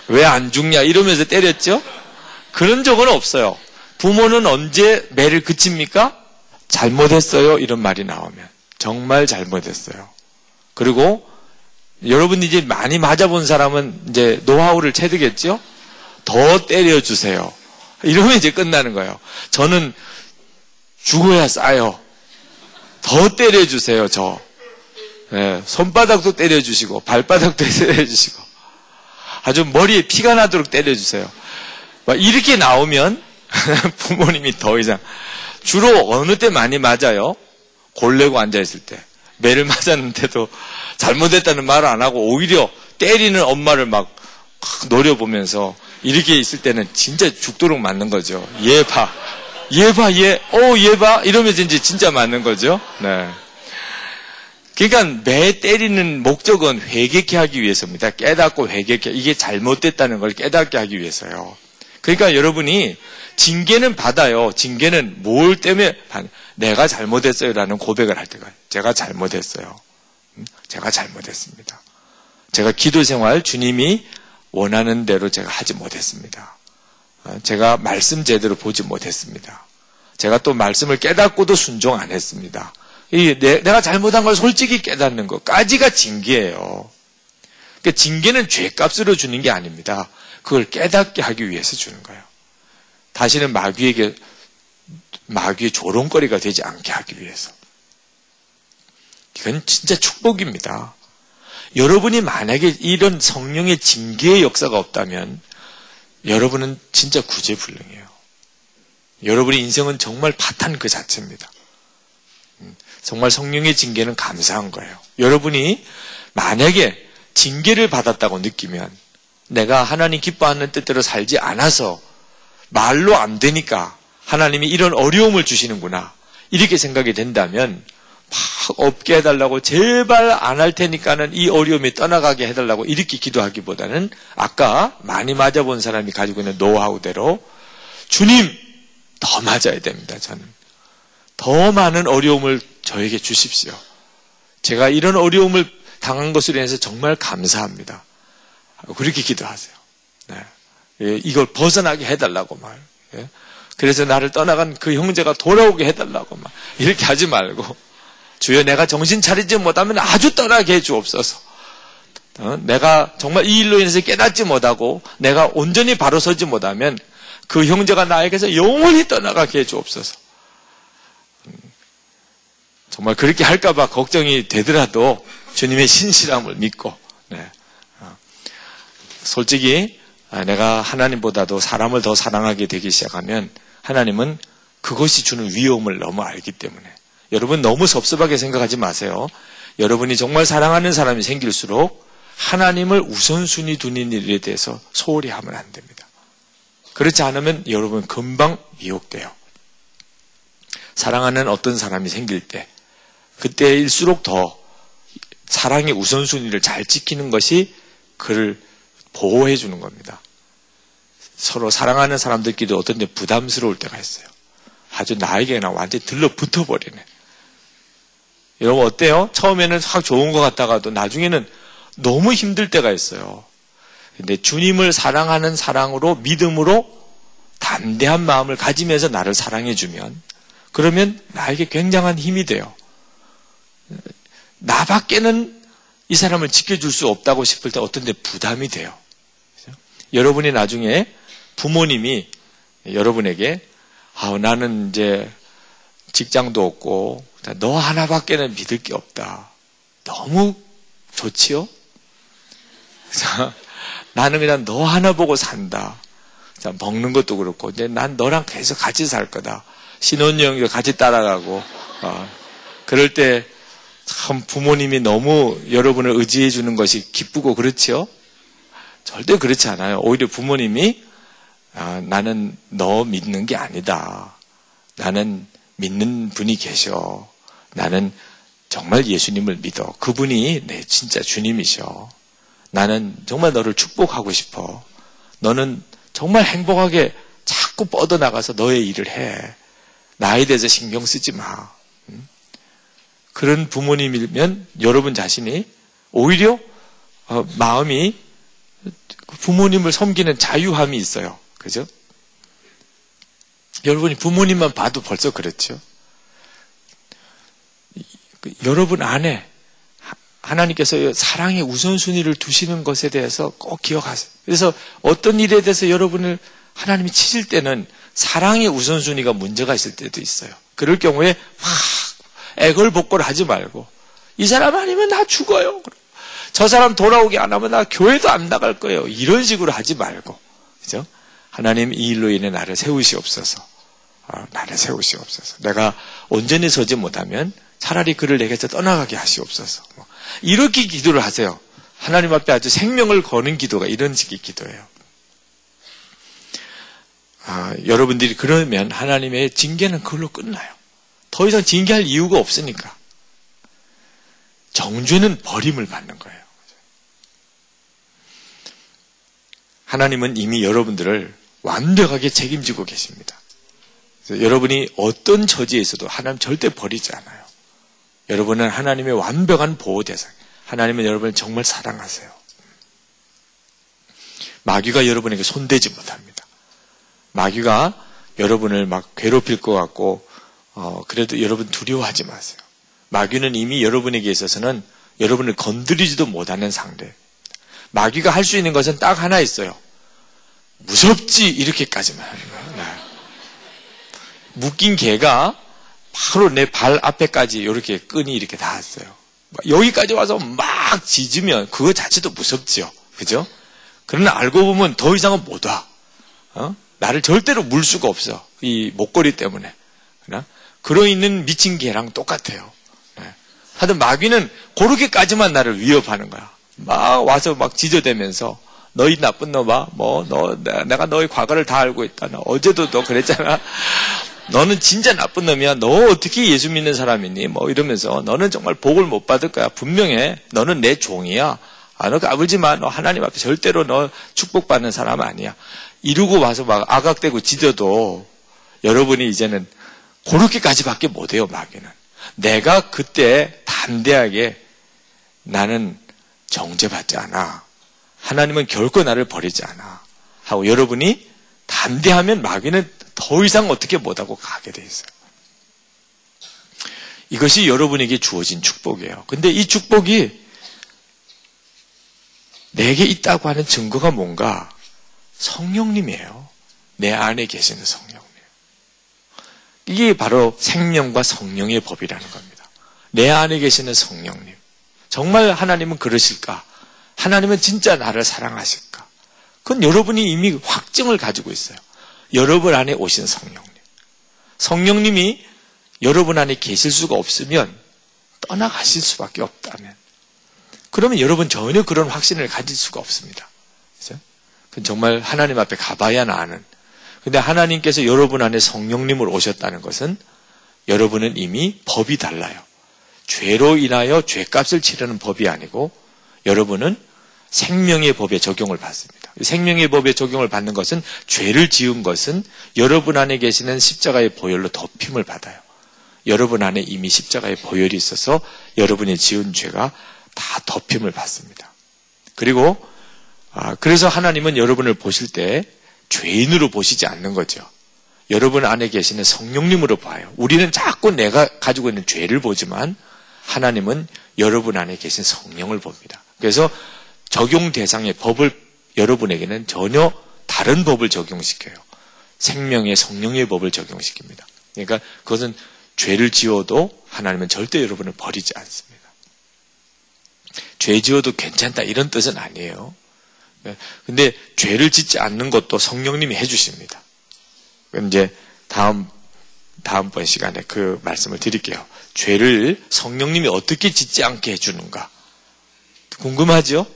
왜 안 죽냐 이러면서 때렸죠? 그런 적은 없어요. 부모는 언제 매를 그칩니까? 잘못했어요 이런 말이 나오면. 정말 잘못했어요. 그리고 여러분이 이제 많이 맞아본 사람은 이제 노하우를 체득했죠? 더 때려주세요. 이러면 이제 끝나는 거예요. 저는 죽어야 싸요. 더 때려주세요, 저. 네, 손바닥도 때려주시고, 발바닥도 때려주시고, 아주 머리에 피가 나도록 때려주세요. 막 이렇게 나오면 부모님이 더 이상, 주로 어느 때 많이 맞아요? 골래고 앉아있을 때. 매를 맞았는데도 잘못했다는 말을 안 하고 오히려 때리는 엄마를 막 노려보면서 이렇게 있을 때는 진짜 죽도록 맞는 거죠. 얘 봐. 얘 봐, 얘 봐. 이러면서 이제 진짜 맞는 거죠. 네. 그러니까 매 때리는 목적은 회개케 하기 위해서입니다. 깨닫고 회개케. 이게 잘못됐다는 걸 깨닫게 하기 위해서요. 그러니까 여러분이 징계는 받아요. 징계는 뭘 때문에 내가 잘못했어요라는 고백을 할 때가 제가 잘못했어요. 제가 잘못했습니다. 제가 기도 생활 주님이 원하는 대로 제가 하지 못했습니다. 제가 말씀 제대로 보지 못했습니다. 제가 또 말씀을 깨닫고도 순종 안 했습니다. 내가 잘못한 걸 솔직히 깨닫는 것까지가 징계예요. 그러니까 징계는 죄값으로 주는 게 아닙니다. 그걸 깨닫게 하기 위해서 주는 거예요. 다시는 마귀의 조롱거리가 되지 않게 하기 위해서. 이건 진짜 축복입니다. 여러분이 만약에 이런 성령의 징계의 역사가 없다면 여러분은 진짜 구제불능해요. 여러분의 인생은 정말 파탄 그 자체입니다. 정말 성령의 징계는 감사한 거예요. 여러분이 만약에 징계를 받았다고 느끼면 내가 하나님 기뻐하는 뜻대로 살지 않아서 말로 안 되니까 하나님이 이런 어려움을 주시는구나 이렇게 생각이 된다면 막 없게 해달라고 제발 안 할 테니까는 이 어려움이 떠나가게 해달라고 이렇게 기도하기보다는 아까 많이 맞아본 사람이 가지고 있는 노하우대로 주님 더 맞아야 됩니다. 저는 더 많은 어려움을 저에게 주십시오. 제가 이런 어려움을 당한 것으로 인해서 정말 감사합니다. 그렇게 기도하세요. 네. 이걸 벗어나게 해달라고 말. 그래서 나를 떠나간 그 형제가 돌아오게 해달라고 말. 이렇게 하지 말고 주여 내가 정신 차리지 못하면 아주 떠나게 해주옵소서. 내가 정말 이 일로 인해서 깨닫지 못하고 내가 온전히 바로 서지 못하면 그 형제가 나에게서 영원히 떠나가게 해주옵소서. 정말 그렇게 할까봐 걱정이 되더라도 주님의 신실함을 믿고 솔직히 내가 하나님보다도 사람을 더 사랑하게 되기 시작하면 하나님은 그것이 주는 위험을 너무 알기 때문에 여러분 너무 섭섭하게 생각하지 마세요. 여러분이 정말 사랑하는 사람이 생길수록 하나님을 우선순위 두는 일에 대해서 소홀히 하면 안 됩니다. 그렇지 않으면 여러분 금방 미혹돼요. 사랑하는 어떤 사람이 생길 때 그때일수록 더 사랑의 우선순위를 잘 지키는 것이 그를 보호해 주는 겁니다. 서로 사랑하는 사람들끼리 어떤 데 부담스러울 때가 있어요. 아주 나에게 그냥 완전히 들러붙어 버리네. 여러분 어때요? 처음에는 확 좋은 것 같다가도 나중에는 너무 힘들 때가 있어요. 근데 주님을 사랑하는 사랑으로 믿음으로 담대한 마음을 가지면서 나를 사랑해주면 그러면 나에게 굉장한 힘이 돼요. 나밖에는 이 사람을 지켜줄 수 없다고 싶을 때 어떤 데 부담이 돼요. 그렇죠? 여러분이 나중에 부모님이 여러분에게 나는 이제 직장도 없고 너 하나밖에는 믿을 게 없다. 너무 좋지요? 그래서 나는 그냥 너 하나 보고 산다. 자, 먹는 것도 그렇고 이제 난 너랑 계속 같이 살 거다. 신혼여행도 같이 따라가고 그럴 때 참 부모님이 너무 여러분을 의지해 주는 것이 기쁘고 그렇지요? 절대 그렇지 않아요. 오히려 부모님이 나는 너 믿는 게 아니다. 나는 믿는 분이 계셔. 나는 정말 예수님을 믿어. 그분이 내 진짜 주님이셔. 나는 정말 너를 축복하고 싶어. 너는 정말 행복하게 자꾸 뻗어나가서 너의 일을 해. 나에 대해서 신경 쓰지 마. 그런 부모님이면 여러분 자신이 오히려 마음이 부모님을 섬기는 자유함이 있어요. 그죠? 여러분이 부모님만 봐도 벌써 그렇죠. 여러분 안에 하나님께서 사랑의 우선순위를 두시는 것에 대해서 꼭 기억하세요. 그래서 어떤 일에 대해서 여러분을 하나님이 치실 때는 사랑의 우선순위가 문제가 있을 때도 있어요. 그럴 경우에 막 애걸복걸 하지 말고 이 사람 아니면 나 죽어요. 저 사람 돌아오게 안 하면 나 교회도 안 나갈 거예요. 이런 식으로 하지 말고, 그죠? 하나님 이 일로 인해 나를 세우시옵소서. 나를 세우시옵소서. 내가 온전히 서지 못하면 차라리 그를 내게서 떠나가게 하시옵소서. 이렇게 기도를 하세요. 하나님 앞에 아주 생명을 거는 기도가 이런 식의 기도예요. 여러분들이 그러면 하나님의 징계는 그걸로 끝나요. 더 이상 징계할 이유가 없으니까. 정죄는 버림을 받는 거예요. 하나님은 이미 여러분들을 완벽하게 책임지고 계십니다. 그래서 여러분이 어떤 처지에 있어도 하나님 절대 버리지 않아요. 여러분은 하나님의 완벽한 보호 대상. 하나님은 여러분을 정말 사랑하세요. 마귀가 여러분에게 손대지 못합니다. 마귀가 여러분을 막 괴롭힐 것 같고 그래도 여러분 두려워하지 마세요. 마귀는 이미 여러분에게 있어서는 여러분을 건드리지도 못하는 상대. 마귀가 할 수 있는 것은 딱 하나 있어요. 무섭지 이렇게까지만 하는 거예요. 네. 묶인 개가 바로 내 발 앞에까지 이렇게 끈이 이렇게 닿았어요. 여기까지 와서 막 짖으면 그거 자체도 무섭죠. 그죠? 그러나 알고 보면 더 이상은 못 와. 나를 절대로 물 수가 없어. 이 목걸이 때문에. 그러 있는 미친 개랑 똑같아요. 네. 하여튼 마귀는 그렇게까지만 나를 위협하는 거야. 막 와서 막 짖어대면서 너희 나쁜 놈아, 내가 너의 과거를 다 알고 있다. 어제도 너 그랬잖아. 너는 진짜 나쁜 놈이야. 너 어떻게 예수 믿는 사람이니? 이러면서 너는 정말 복을 못 받을 거야. 분명해. 너는 내 종이야. 너 까불지 마. 너 하나님 앞에 절대로 너 축복받는 사람 아니야. 이러고 와서 막 아각대고 짖어도 여러분이 이제는 그렇게까지밖에 못해요. 마귀는. 내가 그때 담대하게 나는 정죄받지 않아. 하나님은 결코 나를 버리지 않아. 하고 여러분이 담대하면 마귀는 더 이상 어떻게 못하고 가게 돼 있어요. 이것이 여러분에게 주어진 축복이에요. 근데 이 축복이 내게 있다고 하는 증거가 뭔가? 성령님이에요. 내 안에 계시는 성령님. 이게 바로 생명과 성령의 법이라는 겁니다. 내 안에 계시는 성령님. 정말 하나님은 그러실까? 하나님은 진짜 나를 사랑하실까? 그건 여러분이 이미 확증을 가지고 있어요. 여러분 안에 오신 성령님. 성령님이 여러분 안에 계실 수가 없으면 떠나가실 수밖에 없다면 그러면 여러분 전혀 그런 확신을 가질 수가 없습니다. 그죠? 그건 정말 하나님 앞에 가봐야 아는. 근데 하나님께서 여러분 안에 성령님을 오셨다는 것은 여러분은 이미 법이 달라요. 죄로 인하여 죄값을 치르는 법이 아니고 여러분은 생명의 법에 적용을 받습니다. 생명의 법에 적용을 받는 것은 죄를 지은 것은 여러분 안에 계시는 십자가의 보혈로 덮임을 받아요. 여러분 안에 이미 십자가의 보혈이 있어서 여러분이 지은 죄가 다 덮임을 받습니다. 그리고 그래서 하나님은 여러분을 보실 때 죄인으로 보시지 않는 거죠. 여러분 안에 계시는 성령님으로 봐요. 우리는 자꾸 내가 가지고 있는 죄를 보지만 하나님은 여러분 안에 계신 성령을 봅니다. 그래서 적용 대상의 법을 여러분에게는 전혀 다른 법을 적용시켜요. 생명의 성령의 법을 적용시킵니다. 그러니까 그것은 죄를 지어도 하나님은 절대 여러분을 버리지 않습니다. 죄 지어도 괜찮다 이런 뜻은 아니에요. 근데 죄를 짓지 않는 것도 성령님이 해주십니다. 이제 다음번 시간에 그 말씀을 드릴게요. 죄를 성령님이 어떻게 짓지 않게 해주는가 궁금하죠?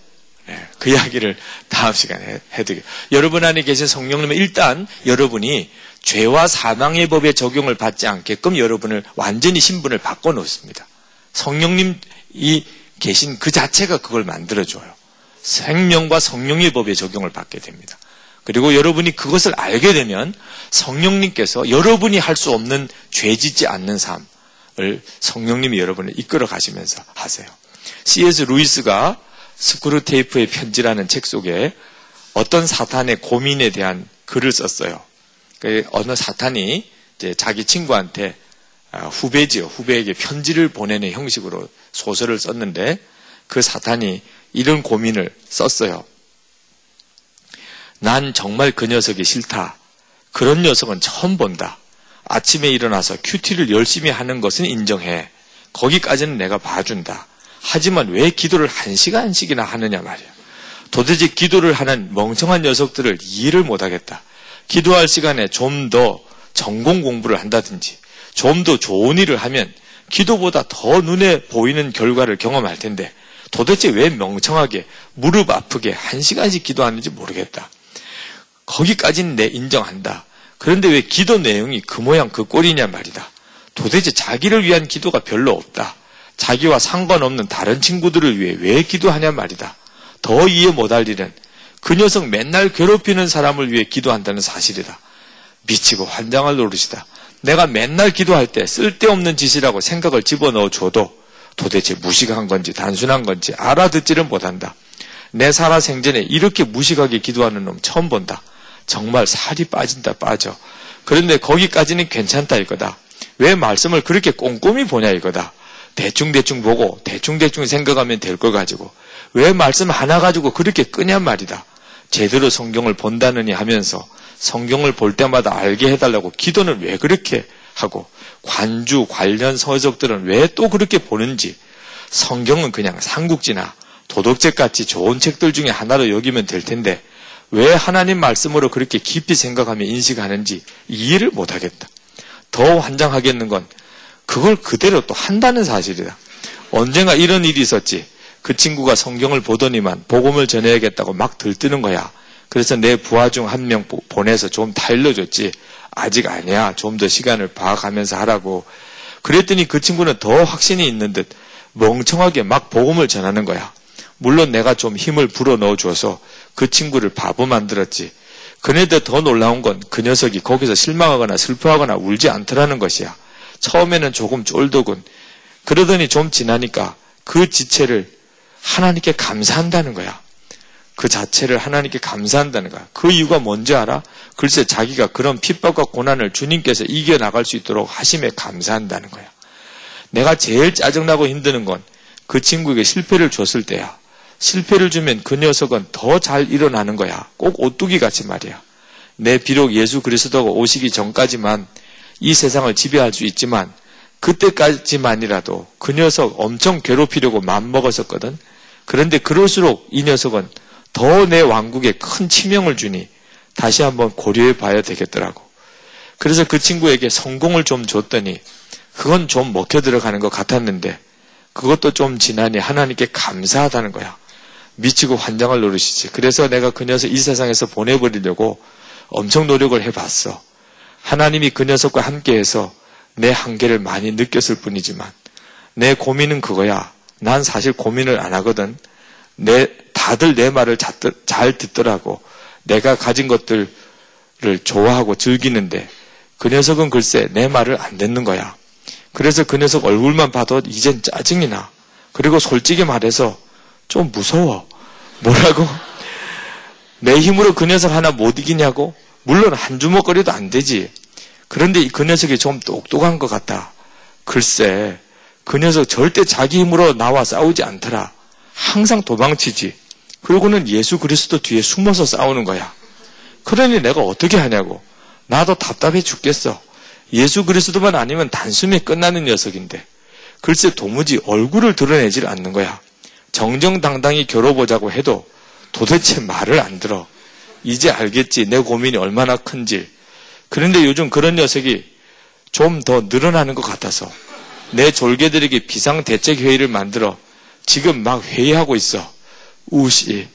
네, 그 이야기를 다음 시간에 해드릴게요. 여러분 안에 계신 성령님은 일단 여러분이 죄와 사망의 법에 적용을 받지 않게끔 여러분을 완전히 신분을 바꿔놓습니다. 성령님이 계신 그 자체가 그걸 만들어줘요. 생명과 성령의 법에 적용을 받게 됩니다. 그리고 여러분이 그것을 알게 되면 성령님께서 여러분이 할 수 없는 죄 짓지 않는 삶을 성령님이 여러분을 이끌어 가시면서 하세요. C.S. 루이스가 스크루테이프의 편지라는 책 속에 어떤 사탄의 고민에 대한 글을 썼어요. 어느 사탄이 이제 자기 친구한테 후배에게 편지를 보내는 형식으로 소설을 썼는데 그 사탄이 이런 고민을 썼어요. 난 정말 그 녀석이 싫다. 그런 녀석은 처음 본다. 아침에 일어나서 큐티를 열심히 하는 것은 인정해. 거기까지는 내가 봐준다. 하지만 왜 기도를 1시간씩이나 하느냐 말이야. 도대체 기도를 하는 멍청한 녀석들을 이해를 못하겠다. 기도할 시간에 좀 더 전공 공부를 한다든지 좀 더 좋은 일을 하면 기도보다 더 눈에 보이는 결과를 경험할 텐데 도대체 왜 멍청하게 무릎 아프게 1시간씩 기도하는지 모르겠다. 거기까지는 내 인정한다. 그런데 왜 기도 내용이 그 모양 그 꼴이냐 말이다. 도대체 자기를 위한 기도가 별로 없다. 자기와 상관없는 다른 친구들을 위해 왜 기도하냐 말이다. 더 이해 못할 일은 그 녀석 맨날 괴롭히는 사람을 위해 기도한다는 사실이다. 미치고 환장할 노릇이다. 내가 맨날 기도할 때 쓸데없는 짓이라고 생각을 집어넣어줘도 도대체 무식한 건지 단순한 건지 알아듣지를 못한다. 내 살아생전에 이렇게 무식하게 기도하는 놈 처음 본다. 정말 살이 빠진다 빠져. 그런데 거기까지는 괜찮다 이거다. 왜 말씀을 그렇게 꼼꼼히 보냐 이거다. 대충대충 보고 대충대충 생각하면 될 걸 가지고 왜 말씀 하나 가지고 그렇게 끄냔 말이다. 제대로 성경을 본다느니 하면서 성경을 볼 때마다 알게 해달라고 기도는 왜 그렇게 하고 관주 관련 서적들은 왜 또 그렇게 보는지 성경은 그냥 삼국지나 도덕책같이 좋은 책들 중에 하나로 여기면 될 텐데 왜 하나님 말씀으로 그렇게 깊이 생각하며 인식하는지 이해를 못하겠다. 더 환장하겠는 건 그걸 그대로 또 한다는 사실이다. 언젠가 이런 일이 있었지. 그 친구가 성경을 보더니만 복음을 전해야겠다고 막 들뜨는 거야. 그래서 내 부하 중 한 명 보내서 좀 다 일러줬지. 아직 아니야. 좀 더 시간을 봐가면서 하라고. 그랬더니 그 친구는 더 확신이 있는 듯 멍청하게 막 복음을 전하는 거야. 물론 내가 좀 힘을 불어넣어 줘서 그 친구를 바보 만들었지. 그런데 더 놀라운 건 그 녀석이 거기서 실망하거나 슬퍼하거나 울지 않더라는 것이야. 처음에는 조금 쫄더군. 그러더니 좀 지나니까 그 지체를 하나님께 감사한다는 거야. 그 자체를 하나님께 감사한다는 거야. 그 이유가 뭔지 알아? 글쎄 자기가 그런 핍박과 고난을 주님께서 이겨나갈 수 있도록 하심에 감사한다는 거야. 내가 제일 짜증나고 힘드는 건 그 친구에게 실패를 줬을 때야. 실패를 주면 그 녀석은 더 잘 일어나는 거야. 꼭 오뚜기 같이 말이야. 내 비록 예수 그리스도가 오시기 전까지만 이 세상을 지배할 수 있지만 그때까지만이라도 그 녀석 엄청 괴롭히려고 맘먹었었거든. 그런데 그럴수록 이 녀석은 더 내 왕국에 큰 치명을 주니 다시 한번 고려해 봐야 되겠더라고. 그래서 그 친구에게 성공을 좀 줬더니 그건 좀 먹혀 들어가는 것 같았는데 그것도 좀 지나니 하나님께 감사하다는 거야. 미치고 환장할 노릇이지. 그래서 내가 그 녀석 이 세상에서 보내버리려고 엄청 노력을 해봤어. 하나님이 그 녀석과 함께해서 내 한계를 많이 느꼈을 뿐이지만 내 고민은 그거야. 난 사실 고민을 안 하거든. 다들 내 말을 잘 듣더라고. 내가 가진 것들을 좋아하고 즐기는데 그 녀석은 글쎄 내 말을 안 듣는 거야. 그래서 그 녀석 얼굴만 봐도 이젠 짜증이 나. 그리고 솔직히 말해서 좀 무서워. 뭐라고? 내 힘으로 그 녀석 하나 못 이기냐고? 물론 한 주먹거리도 안 되지. 그런데 그 녀석이 좀 똑똑한 것 같다. 글쎄, 그 녀석 절대 자기 힘으로 나와 싸우지 않더라. 항상 도망치지. 그리고는 예수 그리스도 뒤에 숨어서 싸우는 거야. 그러니 내가 어떻게 하냐고. 나도 답답해 죽겠어. 예수 그리스도만 아니면 단숨에 끝나는 녀석인데. 글쎄 도무지 얼굴을 드러내질 않는 거야. 정정당당히 겨뤄보자고 해도 도대체 말을 안 들어. 이제 알겠지. 내 고민이 얼마나 큰지. 그런데 요즘 그런 녀석이 좀 더 늘어나는 것 같아서 내 졸개들에게 비상대책회의를 만들어 지금 막 회의하고 있어. 우시.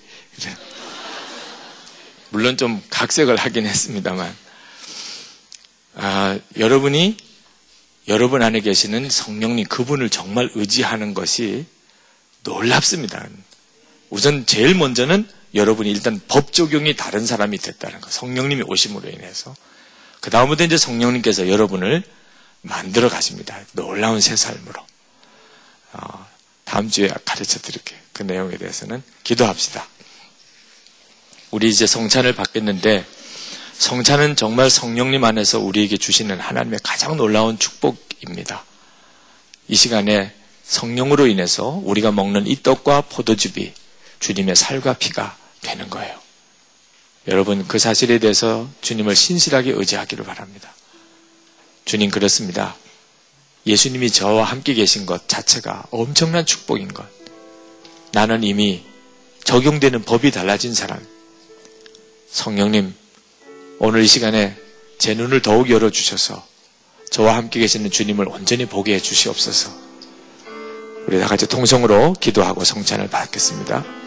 물론 좀 각색을 하긴 했습니다만, 여러분이 여러분 안에 계시는 성령님 그분을 정말 의지하는 것이 놀랍습니다. 우선 제일 먼저는 여러분이 일단 법 적용이 다른 사람이 됐다는 것. 성령님이 오심으로 인해서. 그 다음부터 이제 성령님께서 여러분을 만들어 가십니다. 놀라운 새 삶으로. 다음 주에 가르쳐 드릴게요. 그 내용에 대해서는 기도합시다. 우리 이제 성찬을 받겠는데, 성찬은 정말 성령님 안에서 우리에게 주시는 하나님의 가장 놀라운 축복입니다. 이 시간에 성령으로 인해서 우리가 먹는 이 떡과 포도즙이 주님의 살과 피가 되는 거예요. 여러분, 그 사실에 대해서 주님을 신실하게 의지하기를 바랍니다. 주님, 그렇습니다. 예수님이 저와 함께 계신 것 자체가 엄청난 축복인 것. 나는 이미 적용되는 법이 달라진 사람. 성령님, 오늘 이 시간에 제 눈을 더욱 열어주셔서 저와 함께 계시는 주님을 온전히 보게 해주시옵소서. 우리 다 같이 통성으로 기도하고 성찬을 받겠습니다.